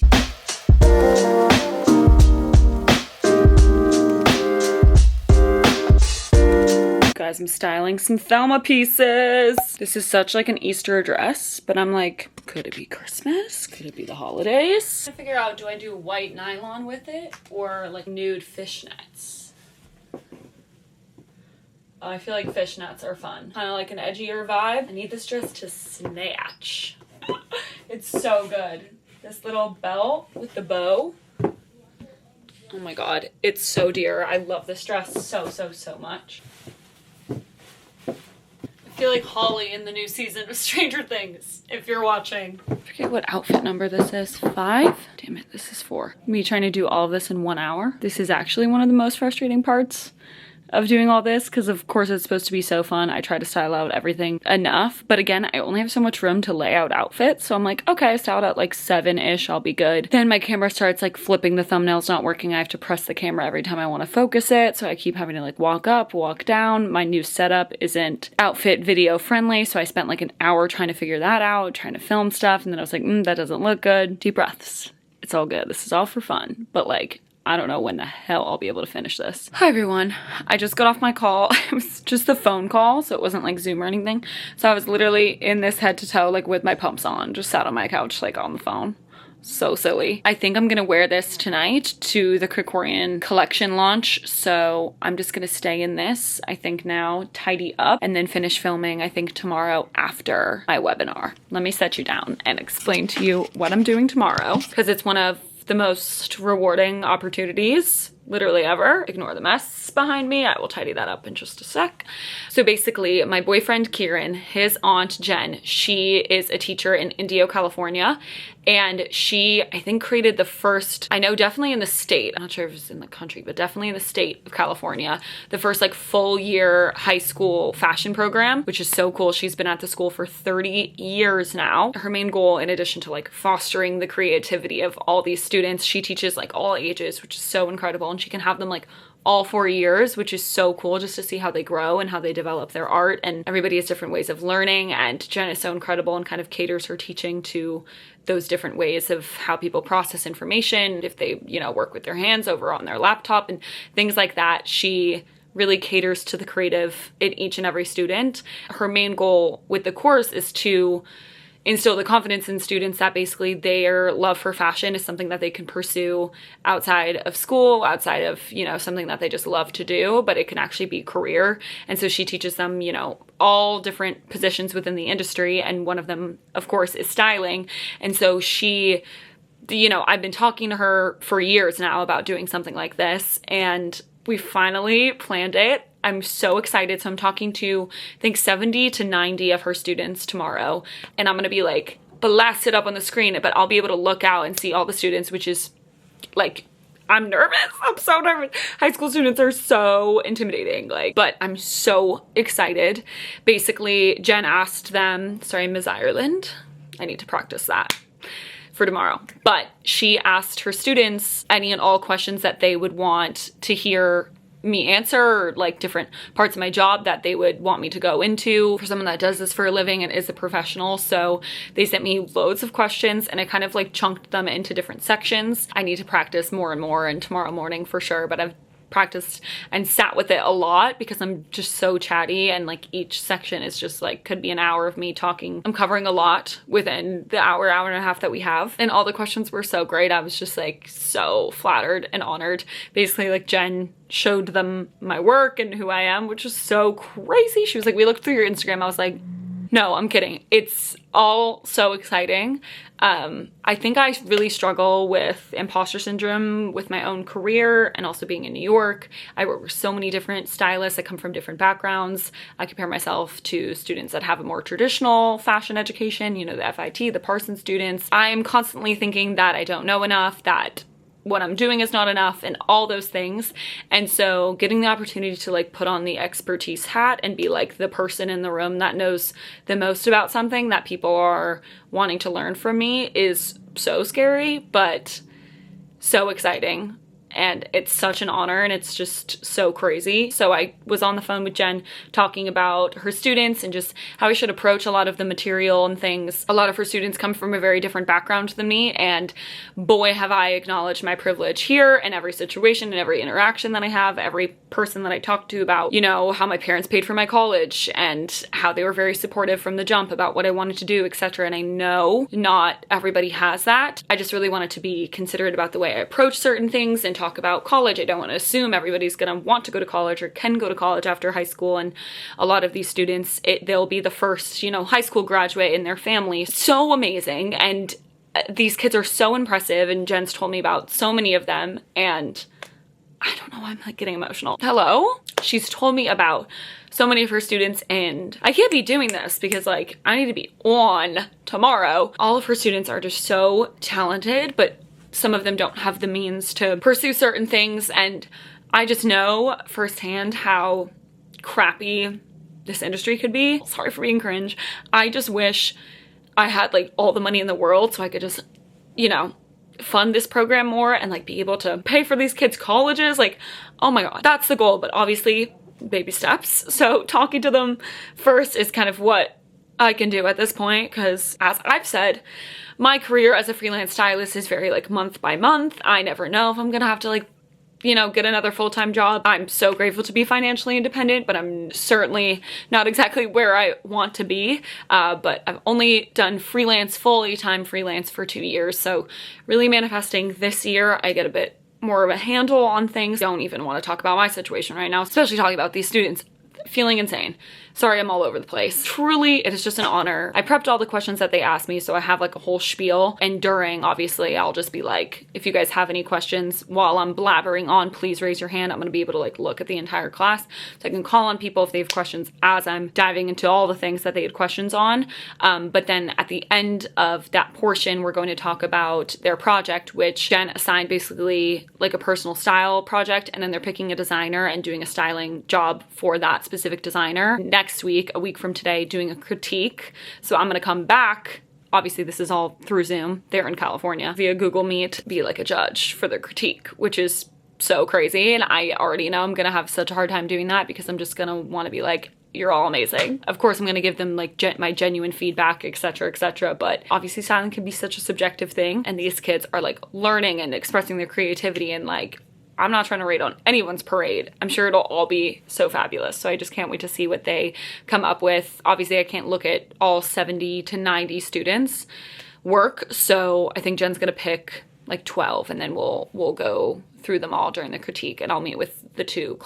Guys, I'm styling some Thelma pieces. This is such like an Easter dress, but I'm like, could it be Christmas? Could it be the holidays? I figure out, do I do white nylon with it or like nude fishnets? Oh, I feel like fishnets are fun. Kind of like an edgier vibe. I need this dress to snatch. It's so good. This little belt with the bow. Oh my god, it's so dear. I love this dress so, so, so much. I feel like Holly in the new season of Stranger Things, if you're watching. I forget what outfit number this is. 5? Damn it, this is 4. Me trying to do all of this in 1 hour. This is actually one of the most frustrating parts of doing all this, because of course it's supposed to be so fun. I try to style out everything enough, but again, I only have so much room to lay out outfits, so I'm like, okay, I styled out like 7-ish, I'll be good. Then my camera starts like flipping, the thumbnail's not working, I have to press the camera every time I want to focus it, so I keep having to like walk up, walk down. My new setup isn't outfit video friendly, so I spent like an hour trying to figure that out, trying to film stuff, and then I was like, that doesn't look good. Deep breaths. It's all good. This is all for fun, but like, I don't know when the hell I'll be able to finish this. Hi everyone. I just got off my call. It was just a phone call, so it wasn't like Zoom or anything. So I was literally in this head to toe, like with my pumps on, just sat on my couch, like on the phone. So silly. I think I'm gonna wear this tonight to the Krikorian collection launch. So I'm just gonna stay in this, I think now, tidy up, and then finish filming, I think tomorrow after my webinar. Let me set you down and explain to you what I'm doing tomorrow, because it's one of the most rewarding opportunities literally ever. Ignore the mess behind me. I will tidy that up in just a sec. So basically, my boyfriend Kieran, his aunt Jen, she is a teacher in Indio, California, and she, I think, created the first, I know definitely in the state, I'm not sure if it's in the country, but definitely in the state of California, the first like full year high school fashion program, which is so cool. She's been at the school for 30 years now. Her main goal, in addition to like fostering the creativity of all these students, she teaches like all ages, which is so incredible. And she can have them like all 4 years, which is so cool just to see how they grow and how they develop their art. And everybody has different ways of learning, and Jen is so incredible and kind of caters her teaching to those different ways of how people process information, if they, you know, work with their hands over on their laptop and things like that. She really caters to the creative in each and every student. Her main goal with the course is to instill the confidence in students that basically their love for fashion is something that they can pursue outside of school, outside of, you know, something that they just love to do, but it can actually be a career. And so she teaches them, you know, all different positions within the industry, and one of them, of course, is styling. And so she, you know, I've been talking to her for years now about doing something like this, and we finally planned it. I'm so excited. So I'm talking to, I think, 70 to 90 of her students tomorrow, and I'm gonna be like blasted up on the screen, but I'll be able to look out and see all the students, which is like, I'm nervous. I'm so nervous. High school students are so intimidating, like, but I'm so excited. Basically, Jen asked them, sorry, Ms. Ireland, I need to practice that for tomorrow, but she asked her students any and all questions that they would want to hear me answer, or like different parts of my job that they would want me to go into for someone that does this for a living and is a professional. So they sent me loads of questions, and I kind of like chunked them into different sections. I need to practice more and more, and tomorrow morning for sure, but I've practiced and sat with it a lot because I'm just so chatty, and like each section is just like could be an hour of me talking. I'm covering a lot within the hour and a half that we have, and all the questions were so great. I was just like so flattered and honored. Basically, like Jen showed them my work and who I am, which is so crazy. She was like, we looked through your Instagram. I was like, no, I'm kidding. It's all so exciting. I think I really struggle with imposter syndrome with my own career, and also being in New York. I work with so many different stylists that come from different backgrounds. I compare myself to students that have a more traditional fashion education, you know, the FIT, the Parsons students. I'm constantly thinking that I don't know enough, that what I'm doing is not enough, and all those things. And so getting the opportunity to like put on the expertise hat and be like the person in the room that knows the most about something that people are wanting to learn from me is so scary, but so exciting. and it's such an honor, and it's just so crazy. So I was on the phone with Jen talking about her students and just how I should approach a lot of the material and things. A lot of her students come from a very different background than me, and boy, have I acknowledged my privilege here in every situation and every interaction that I have, every person that I talk to about, you know, how my parents paid for my college and how they were very supportive from the jump about what I wanted to do, etc. And I know not everybody has that. I just really wanted to be considerate about the way I approach certain things and talk about college. I don't want to assume everybody's gonna want to go to college or can go to college after high school, and a lot of these students, they'll be the first, you know, high school graduate in their family. So amazing, and these kids are so impressive, and Jen's told me about so many of them, and I don't know why I'm like getting emotional. Hello? She's told me about so many of her students, and I can't be doing this because like I need to be on tomorrow. All of her students are just so talented, but some of them don't have the means to pursue certain things, and I just know firsthand how crappy this industry could be. Sorry for being cringe. I just wish I had like all the money in the world so I could just, you know, fund this program more and like be able to pay for these kids' colleges. Like, oh my god, that's the goal, but obviously baby steps. So talking to them first is kind of what I can do at this point, because as I've said, my career as a freelance stylist is very like month by month. I never know if I'm gonna have to like, you know, get another full-time job. I'm so grateful to be financially independent, but I'm certainly not exactly where I want to be. But I've only done freelance, fully time freelance for 2 years. So really manifesting this year, I get a bit more of a handle on things. Don't even want to talk about my situation right now, especially talking about these students. Feeling insane. Sorry, I'm all over the place. Truly, it is just an honor. I prepped all the questions that they asked me, so I have like a whole spiel. And during, obviously, I'll just be like, if you guys have any questions while I'm blabbering on, please raise your hand. I'm gonna be able to like look at the entire class. So I can call on people if they have questions as I'm diving into all the things that they had questions on. But then at the end of that portion, we're going to talk about their project, which Jen assigned basically like a personal style project, and then they're picking a designer and doing a styling job for that specific designer. Next week, a week from today, doing a critique. So I'm gonna come back. Obviously, this is all through Zoom. They're in California via Google Meet, be like a judge for the critique, which is so crazy. And I already know I'm gonna have such a hard time doing that because I'm just gonna want to be like, you're all amazing. Of course, I'm gonna give them like my genuine feedback, etc., etc. But obviously, styling can be such a subjective thing, and these kids are like learning and expressing their creativity, and like, I'm not trying to rate on anyone's parade. I'm sure it'll all be so fabulous. So I just can't wait to see what they come up with. Obviously, I can't look at all 70 to 90 students' work. So I think Jen's gonna pick like 12, and then we'll go through them all during the critique, and I'll meet with the two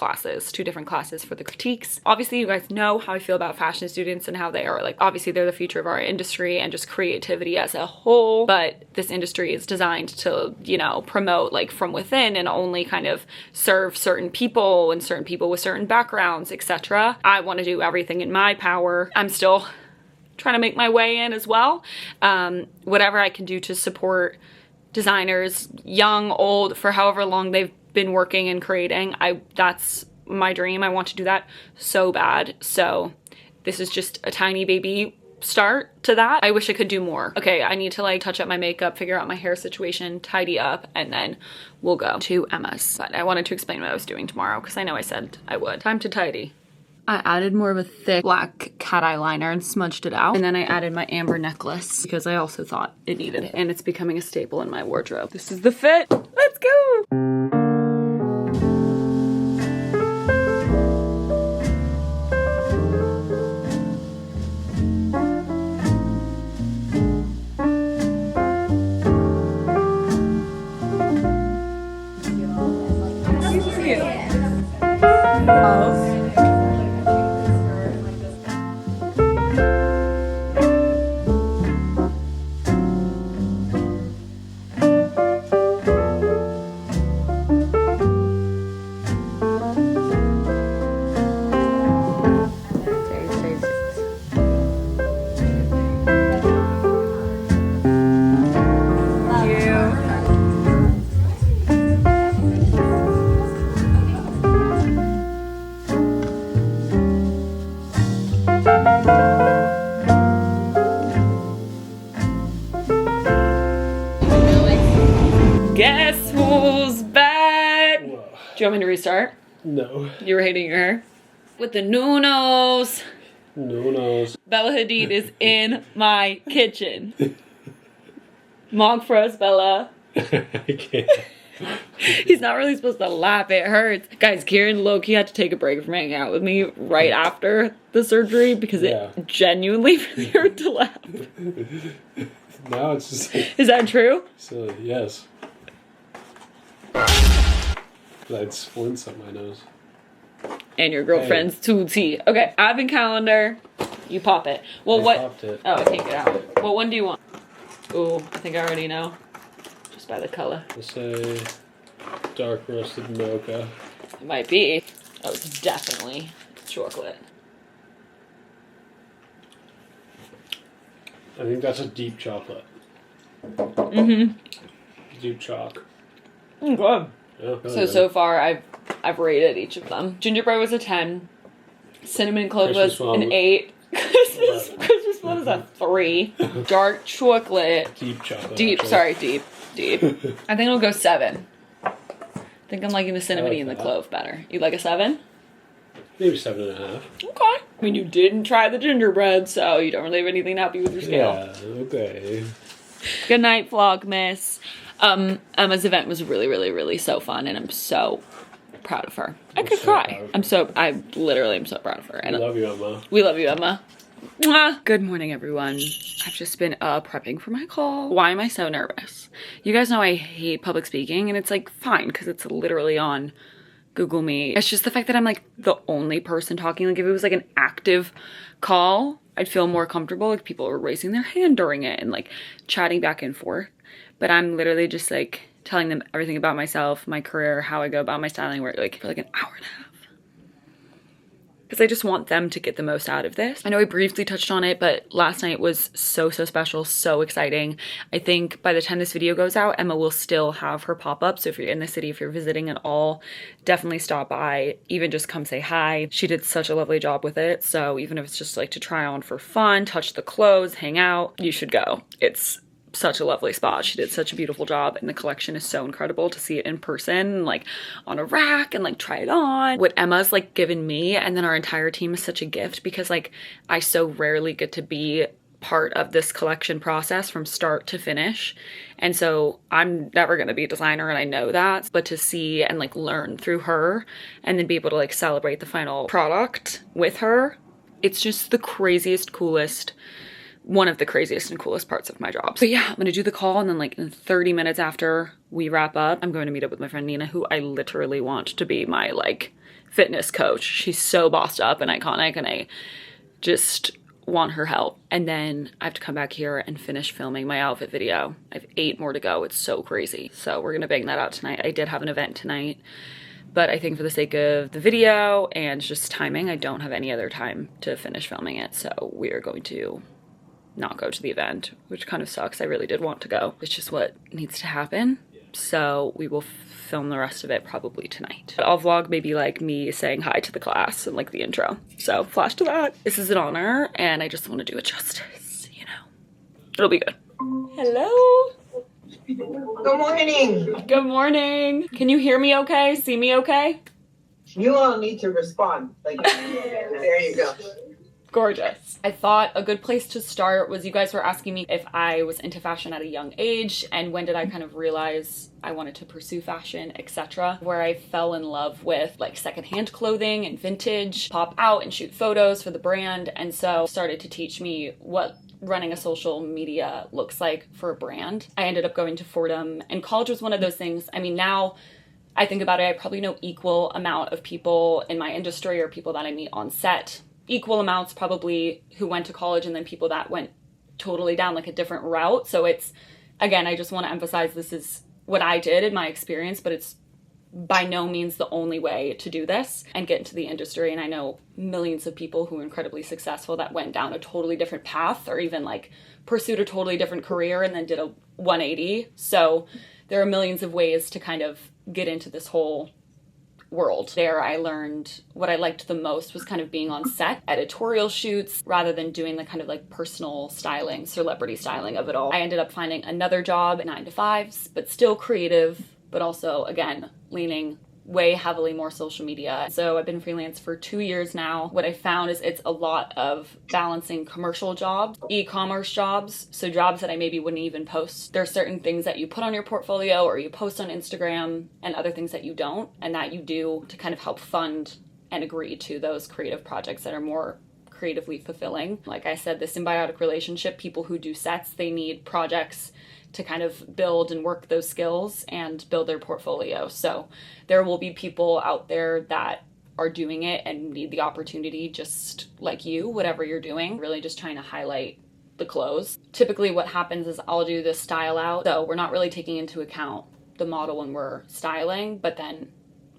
different classes for the critiques. Obviously, you guys know how I feel about fashion students and how they are like, obviously they're the future of our industry and just creativity as a whole, but this industry is designed to, you know, promote like from within and only kind of serve certain people and certain people with certain backgrounds, etc. I want to do everything in my power. I'm still trying to make my way in as well. Whatever I can do to support designers, young, old, for however long they've been working and creating, that's my dream. I want to do that so bad. So this is just a tiny baby start to that. I wish I could do more. Okay, I need to like touch up my makeup, figure out my hair situation, tidy up, and then we'll go to Emma's. But I wanted to explain what I was doing tomorrow because I know I said I would. Time to tidy. I added more of a thick black cat eyeliner and smudged it out. And then I added my amber necklace because I also thought it needed it. And it's becoming a staple in my wardrobe. This is the fit. Let's go. want me to restart? No. You were hating your hair? With the noonos. Noonos. Bella Hadid is in my kitchen. Mog for us, Bella. I can't. He's not really supposed to laugh, it hurts. Guys, Kieran low-key had to take a break from hanging out with me right after the surgery because it genuinely really hurt to laugh. Now it's just like... Is that true? Silly, yes. I had splints on my nose. And your girlfriend's tootie. Okay, advent calendar. You pop it. Well, what? Popped it. Oh, I take it out. What one do you want? Ooh, I think I already know. Just by the color. Let's say dark roasted mocha. It might be. Oh, it's definitely chocolate. I think that's a deep chocolate. Mm-hmm. Deep chalk. Good. Yeah, really So far I've rated each of them. Gingerbread was a 10. Cinnamon clove was an 8. Christmas one was a 3. Dark chocolate. Deep chocolate. Deep. Sorry, deep. I think it'll go 7. I think I'm liking the cinnamon and the clove better. You like a 7? Maybe 7.5. Okay. I mean, you didn't try the gingerbread, so you don't really have anything to help you with your scale. Yeah, okay. Good night, Vlogmas. Emma's event was really so fun, and I'm so proud of her. I could cry. I literally am so proud of her. And We love you, Emma. we love you, Emma. Mwah. Good morning, everyone. I've just been prepping for my call. Why am I so nervous? You guys know I hate public speaking, and it's like fine because it's literally on Google Meet. It's just the fact that I'm like the only person talking. Like if it was like an active call, I'd feel more comfortable. Like people were raising their hand during it and like chatting back and forth. But I'm literally just like telling them everything about myself, my career, how I go about my styling work, like for like an hour and a half. Because I just want them to get the most out of this. I know I briefly touched on it, but last night was so special, so exciting. I think by the time this video goes out, Emma will still have her pop-up. So if you're in the city, if you're visiting at all, definitely stop by, even just come say hi. She did such a lovely job with it. So even if it's just like to try on for fun, touch the clothes, hang out, you should go. It's such a lovely spot. She did such a beautiful job, and the collection is so incredible to see it in person, like on a rack and like try it on. What Emma's like given me and then our entire team is such a gift because like I so rarely get to be part of this collection process from start to finish. And so I'm never going to be a designer and I know that, but to see and like learn through her and then be able to like celebrate the final product with her, it's just the craziest, coolest, one of the craziest and coolest parts of my job. So yeah, I'm gonna do the call and then like in 30 minutes after we wrap up, I'm going to meet up with my friend Nina, who I literally want to be my like fitness coach. She's so bossed up and iconic and I just want her help. And then I have to come back here and finish filming my outfit video. I have 8 more to go. It's so crazy. So we're gonna bang that out tonight. I did have an event tonight, but I think for the sake of the video and just timing, I don't have any other time to finish filming it. So we are going to not go to the event, which kind of sucks. I really did want to go. It's just what needs to happen. So we will film the rest of it probably tonight. But I'll vlog maybe like me saying hi to the class and like the intro. So flash to that. This is an honor and I just want to do it justice, you know. It'll be good. Hello. Good morning. Good morning. Can you hear me okay? See me okay? You all need to respond. Like, there you go. Gorgeous. I thought a good place to start was you guys were asking me if I was into fashion at a young age and when did I kind of realize I wanted to pursue fashion, etc. Where I fell in love with like secondhand clothing and vintage, pop out and shoot photos for the brand, and so started to teach me what running a social media looks like for a brand. I ended up going to Fordham, and college was one of those things. I mean, now I think about it, I probably know equal amount of people in my industry or people that I meet on set. Equal amounts probably who went to college and then people that went totally down like a different route. So it's, again, I just want to emphasize this is what I did in my experience, but it's by no means the only way to do this and get into the industry. And I know millions of people who are incredibly successful that went down a totally different path or even like pursued a totally different career and then did a 180. So there are millions of ways to kind of get into this whole world. There I learned what I liked the most was kind of being on set, editorial shoots, rather than doing the kind of like personal styling, celebrity styling of it all. I ended up finding another job at 9 to 5s, but still creative, but also again, leaning way heavily more social media. So I've been freelance for 2 years now. What I found is it's a lot of balancing commercial jobs, e-commerce jobs, so jobs that I maybe wouldn't even post. There are certain things that you put on your portfolio or you post on Instagram, and other things that you don't, and that you do to kind of help fund and agree to those creative projects that are more creatively fulfilling. Like I said, the symbiotic relationship, people who do sets, they need projects to kind of build and work those skills and build their portfolio. So there will be people out there that are doing it and need the opportunity, just like you, whatever you're doing, really just trying to highlight the clothes. Typically what happens is I'll do this style out, so we're not really taking into account the model when we're styling, but then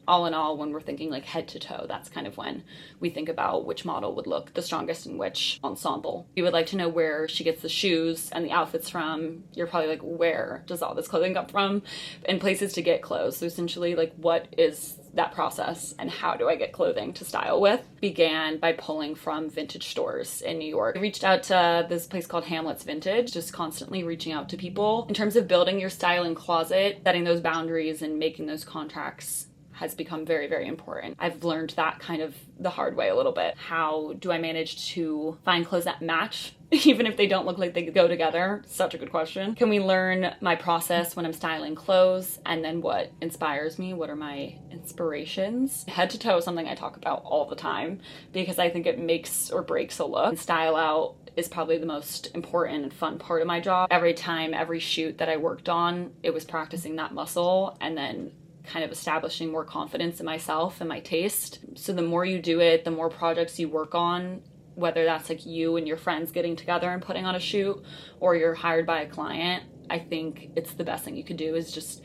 all in all, when we're thinking like head to toe, that's kind of when we think about which model would look the strongest in which ensemble. You would like to know where she gets the shoes and the outfits from. You're probably like, where does all this clothing come from? And places to get clothes. So essentially, like, what is that process and how do I get clothing to style with? Began by pulling from vintage stores in New York. I reached out to this place called Hamlet's Vintage, just constantly reaching out to people. In terms of building your styling closet, setting those boundaries and making those contracts has become very, very important. I've learned that kind of the hard way a little bit. How do I manage to find clothes that match, even if they don't look like they go together? Such a good question. Can we learn my process when I'm styling clothes, and then what inspires me? What are my inspirations? Head to toe is something I talk about all the time because I think it makes or breaks a look. And style out is probably the most important and fun part of my job. Every time, every shoot that I worked on, it was practicing that muscle and then kind of establishing more confidence in myself and my taste. So the more you do it, the more projects you work on, whether that's like you and your friends getting together and putting on a shoot, or you're hired by a client, I think it's the best thing you could do is just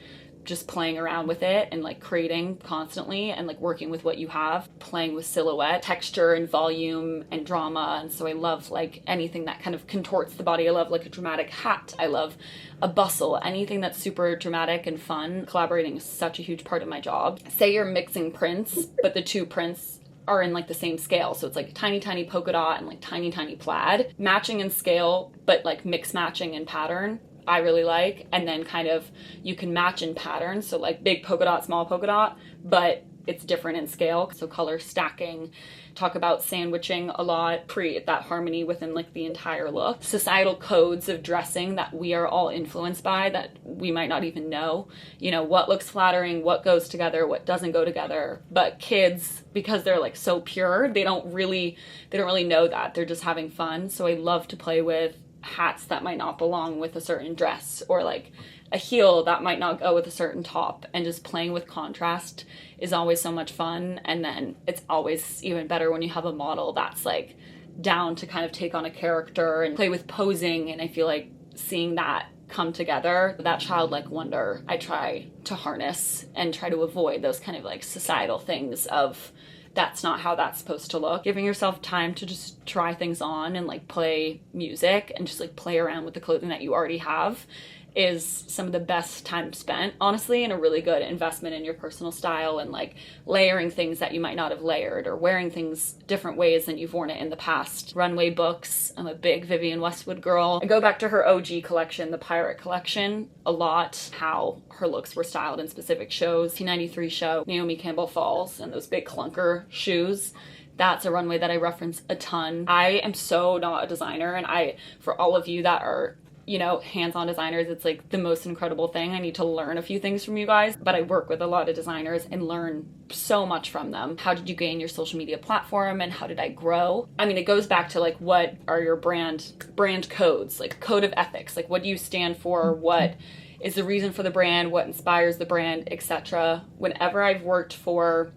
playing around with it and like creating constantly and like working with what you have, playing with silhouette, texture and volume and drama. And so I love like anything that kind of contorts the body. I love like a dramatic hat. I love a bustle, anything that's super dramatic and fun. Collaborating is such a huge part of my job. Say you're mixing prints, but the two prints are in like the same scale. So it's like tiny, tiny polka dot and like tiny, tiny plaid. Matching in scale, but like mix matching in pattern, I really like. And then kind of you can match in pattern, so like big polka dot, small polka dot, but it's different in scale. So color stacking, talk about sandwiching a lot, create that harmony within like the entire look. Societal codes of dressing that we are all influenced by that we might not even know, you know, what looks flattering, what goes together, what doesn't go together. But kids, because they're like so pure, they don't really know that. They're just having fun. So I love to play with hats that might not belong with a certain dress, or like a heel that might not go with a certain top, and just playing with contrast is always so much fun. And then it's always even better when you have a model that's like down to kind of take on a character and play with posing. And I feel like seeing that come together, that childlike wonder, I try to harness and try to avoid those kind of like societal things of that's not how that's supposed to look. Giving yourself time to just try things on and like play music and just like play around with the clothing that you already have is some of the best time spent, honestly, and a really good investment in your personal style, and like layering things that you might not have layered, or wearing things different ways than you've worn it in the past. Runway books, I'm a big Vivienne Westwood girl. I go back to her OG collection, the Pirate collection, a lot, how her looks were styled in specific shows. 1993 show, Naomi Campbell Falls, and those big clunker shoes. That's a runway that I reference a ton. I am so not a designer, and for all of you that are, you know, hands-on designers, it's like the most incredible thing. I need to learn a few things from you guys, but I work with a lot of designers and learn so much from them. How did you gain your social media platform, and how did I grow? I mean, it goes back to like, what are your brand codes, like code of ethics, like what do you stand for, what is the reason for the brand, what inspires the brand, etc. Whenever I've worked for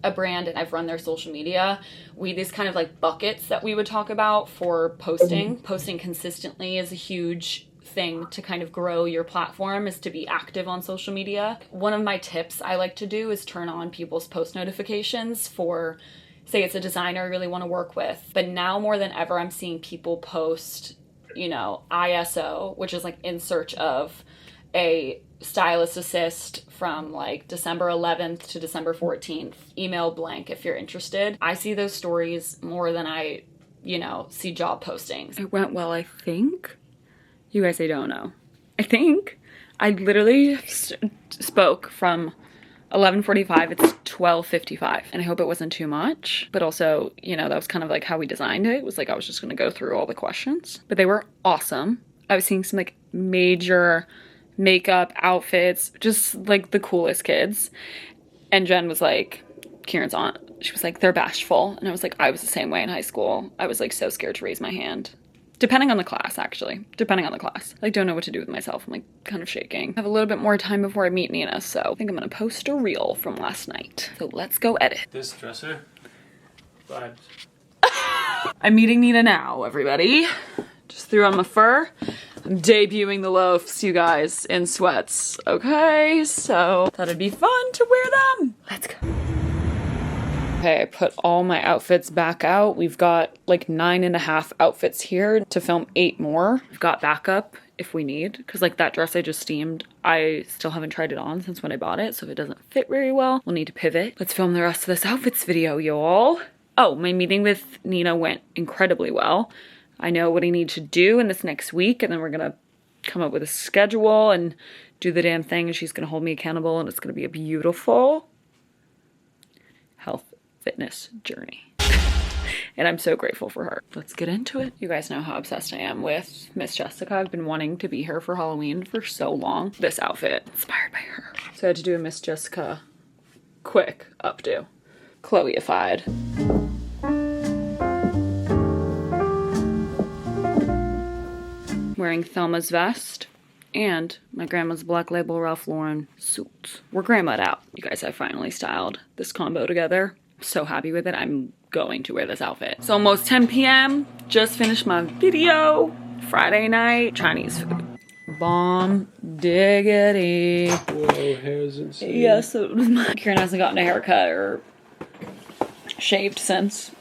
a brand and I've run their social media, we these kind of like buckets that we would talk about for posting. Posting consistently is a huge thing to kind of grow your platform, is to be active on social media. One of my tips I like to do is turn on people's post notifications for, say it's a designer I really want to work with. But now more than ever, I'm seeing people post, you know, ISO, which is like in search of a stylist assist from like December 11th to December 14th. Email blank if you're interested. I see those stories more than I, you know, see job postings. It went well, I think. You guys, I don't know. I think I literally spoke from 11:45, it's 12:55. And I hope it wasn't too much, but also, you know, that was kind of like how we designed it. It was like I was just gonna go through all the questions, but they were awesome. I was seeing some like major makeup outfits, just like the coolest kids. And Jen was like, Kieran's aunt, she was like, they're bashful. And I was like, I was the same way in high school. I was like so scared to raise my hand. Depending on the class, actually. Depending on the class. I don't know what to do with myself. I'm like kind of shaking. I have a little bit more time before I meet Nina, so I think I'm gonna post a reel from last night. So let's go edit. This dresser vibes. I'm meeting Nina now, everybody. Just threw on my fur. I'm debuting the loafs, you guys, in sweats. Okay, so thought it'd be fun to wear them. Let's go. Okay, I put all my outfits back out. We've got like 9.5 outfits here to film 8 more. We've got backup if we need, because like that dress I just steamed, I still haven't tried it on since when I bought it, so if it doesn't fit very well, we'll need to pivot. Let's film the rest of this outfits video, y'all. Oh, my meeting with Nina went incredibly well. I know what I need to do in this next week, and then we're gonna come up with a schedule and do the damn thing, and she's gonna hold me accountable, and it's gonna be a beautiful health fitness journey. And I'm so grateful for her. Let's get into it. You guys know how obsessed I am with Miss Jessica. I've been wanting to be her for Halloween for so long. This outfit, inspired by her. So I had to do a Miss Jessica quick updo. Chloe-ified. Wearing Thelma's vest and my grandma's Black Label Ralph Lauren suit. We're grandma'd out. You guys, I finally styled this combo together. I'm so happy with it. I'm going to wear this outfit. It's almost 10 p.m. Just finished my video. Friday night, Chinese food. Bomb diggity. Whoa, hair's insane. Yes, it was mine. Kieran hasn't gotten a haircut or shaved since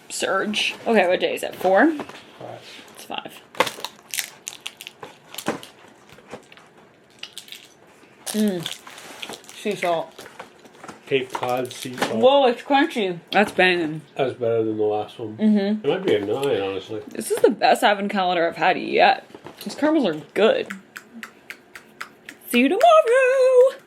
Surge. Okay, what day is it? 4? 5. It's 5. Sea salt. Cape Cod sea salt. Whoa, it's crunchy. That's banging. That was better than the last one. It might be a 9, honestly. This is the best advent calendar I've had yet. These caramels are good. See you tomorrow.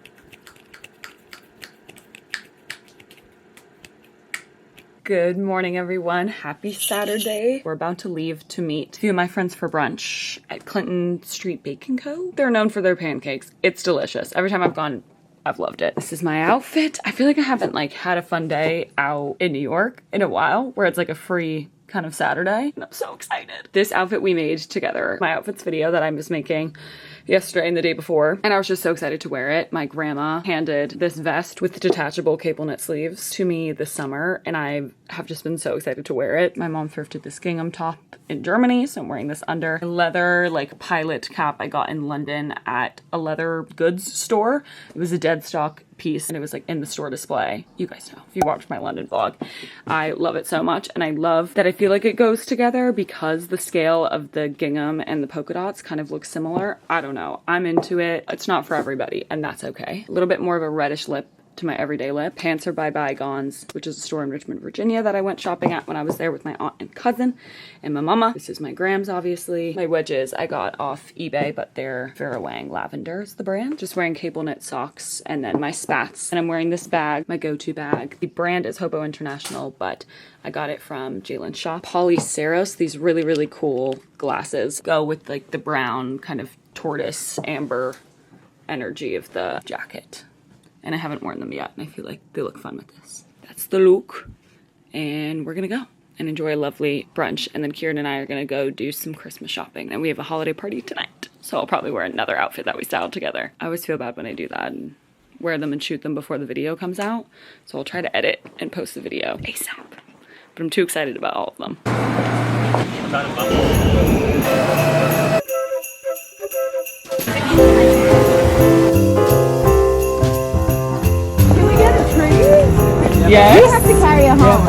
Good morning, everyone. Happy Saturday. We're about to leave to meet a few of my friends for brunch at Clinton Street Bacon Co. They're known for their pancakes. It's delicious. Every time I've gone, I've loved it. This is my outfit. I feel like I haven't like had a fun day out in New York in a while where it's like a free kind of Saturday. And I'm so excited. This outfit we made together, my outfits video that I was making yesterday and the day before, and I was just so excited to wear it. My grandma handed this vest with detachable cable knit sleeves to me this summer, and I have just been so excited to wear it. My mom thrifted this gingham top in Germany, so I'm wearing this under. A leather like pilot cap I got in London at a leather goods store. It was a dead stock piece and it was like in the store display. You guys know if you watched my London vlog. I love it so much, and I love that I feel like it goes together because the scale of the gingham and the polka dots kind of look similar. I don't know. I'm into it. It's not for everybody, and that's okay. A little bit more of a reddish lip to my everyday lip. Pants are by Bygones, which is a store in Richmond, Virginia that I went shopping at when I was there with my aunt and cousin and my mama. This is my grams, obviously. My wedges I got off eBay, but they're Vera Wang Lavender is the brand. Just wearing cable knit socks, and then my spats. And I'm wearing this bag, my go-to bag. The brand is Hobo International, but I got it from Jalen's shop. Polyceros, these really, really cool glasses go with like the brown kind of tortoise amber energy of the jacket. And I haven't worn them yet, and I feel like they look fun with this. That's the look, and we're gonna go and enjoy a lovely brunch, and then Kieran and I are gonna go do some Christmas shopping, and we have a holiday party tonight, so I'll probably wear another outfit that we styled together. I always feel bad when I do that and wear them and shoot them before the video comes out, so I'll try to edit and post the video ASAP, but I'm too excited about all of them. Yes. You have to carry it home.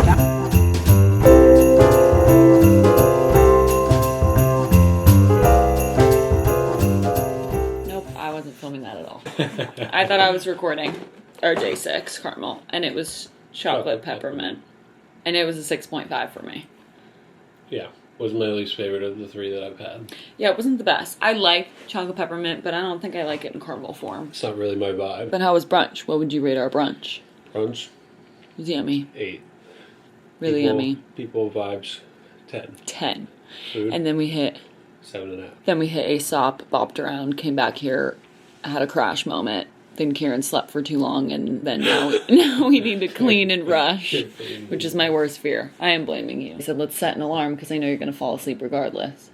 Nope, I wasn't filming that at all. I thought I was recording our J6 caramel, and it was chocolate peppermint, and it was a 6.5 for me. Yeah. was my least favorite of the 3 that I've had. Yeah, it wasn't the best. I like chocolate peppermint, but I don't think I like it in caramel form. It's not really my vibe. But how was brunch? What would you rate our brunch? Brunch, It was yummy. 8. Really yummy. People vibes, 10. 10. Food, And then we hit 7.5. Then we hit Aesop, bopped around, came back here, had a crash moment. Then Kieran slept for too long, and then now we need to clean and rush, which is my worst fear. I am blaming you. I said, let's set an alarm because I know you're going to fall asleep regardless.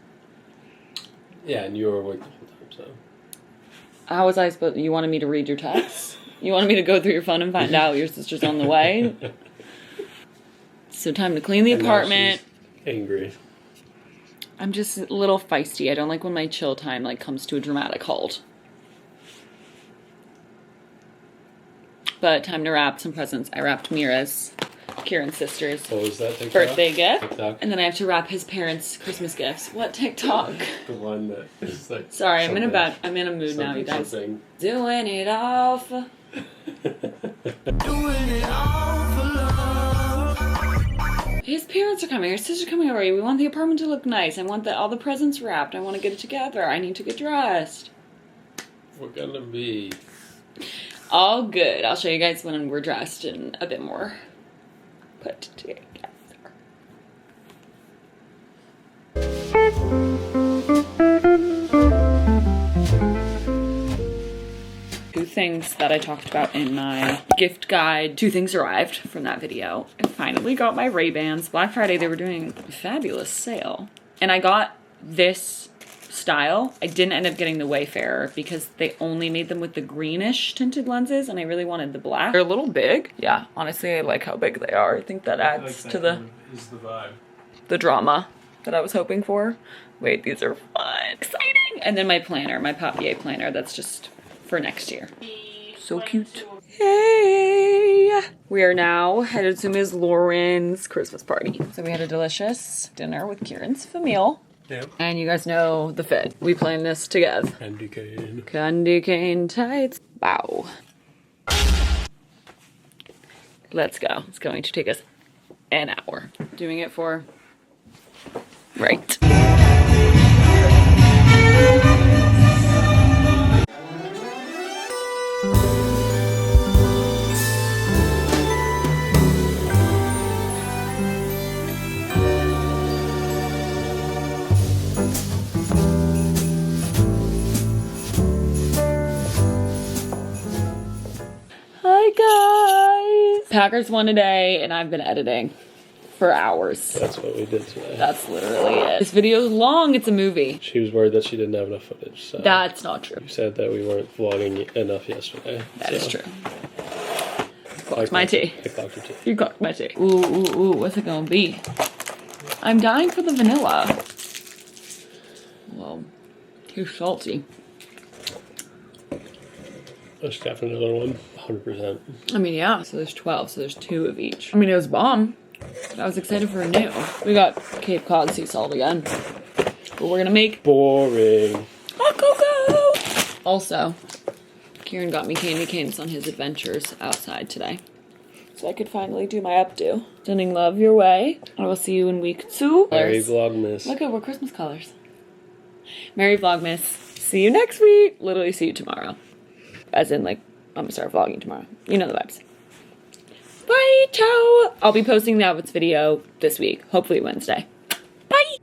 Yeah, and you were awake the whole time, so. How was I supposed? You wanted me to read your texts? You wanted me to go through your phone and find out your sister's on the way? So time to clean the And now apartment. she's angry. I'm just a little feisty. I don't like when my chill time like comes to a dramatic halt. But time to wrap some presents. I wrapped Mira's, Kieran's sister's What was that TikTok? birthday gift. TikTok? And then I have to wrap his parents' Christmas gifts. What TikTok? The one that is like. Sorry, I'm in something- a mood now, you guys. something. Doing it all for... His parents are coming. His sister's coming over. We want the apartment to look nice. I want all the presents wrapped. I want to get it together. I need to get dressed. We're gonna be. All good. I'll show you guys when we're dressed and a bit more put together. Two things that I talked about in my gift guide. 2 things arrived from that video. I finally got my Ray-Bans. Black Friday, they were doing a fabulous sale. And I got this style. I didn't end up getting the Wayfarer because they only made them with the greenish tinted lenses and I really wanted the black. They're a little big. Yeah, honestly, I like how big they are. I think that adds to the vibe. the drama that I was hoping for. Wait, these are fun. Exciting! And then my planner, my papier planner, that's just for next year. So cute. Hey! We are now headed to Ms. Lauren's Christmas party. So we had a delicious dinner with Kieran's famille. Yep. And you guys know the fit. We planned this together. Candy cane. Candy cane tights. Wow. Let's go. It's going to take us an hour. Doing it for... Right. Hi guys! Packers won today and I've been editing for hours. That's what we did today. That's literally it. This video's long, it's a movie. She was worried that she didn't have enough footage, so. That's not true. You said that we weren't vlogging enough yesterday. That is true. I Clocked my tea. I clocked your tea. You clocked my tea. Ooh, ooh, ooh, what's it gonna be? I'm dying for the vanilla. Whoa, too salty. Let's tap another one. 100%. I mean, yeah, so there's 12, so there's 2 of each. I mean, it was bomb. I was excited for a new. We got Cape Cod sea salt again. But we're gonna make Boring. hot cocoa! Also, Kieran got me candy canes on his adventures outside today. So I could finally do my updo. Sending love your way. I will see you in week 2. Merry Vlogmas. Look at we're Christmas colors. Merry Vlogmas. See you next week. Literally see you tomorrow. As in, like, I'm gonna start vlogging tomorrow. You know the vibes. Bye, ciao. I'll be posting the outfits video this week. Hopefully Wednesday. Bye.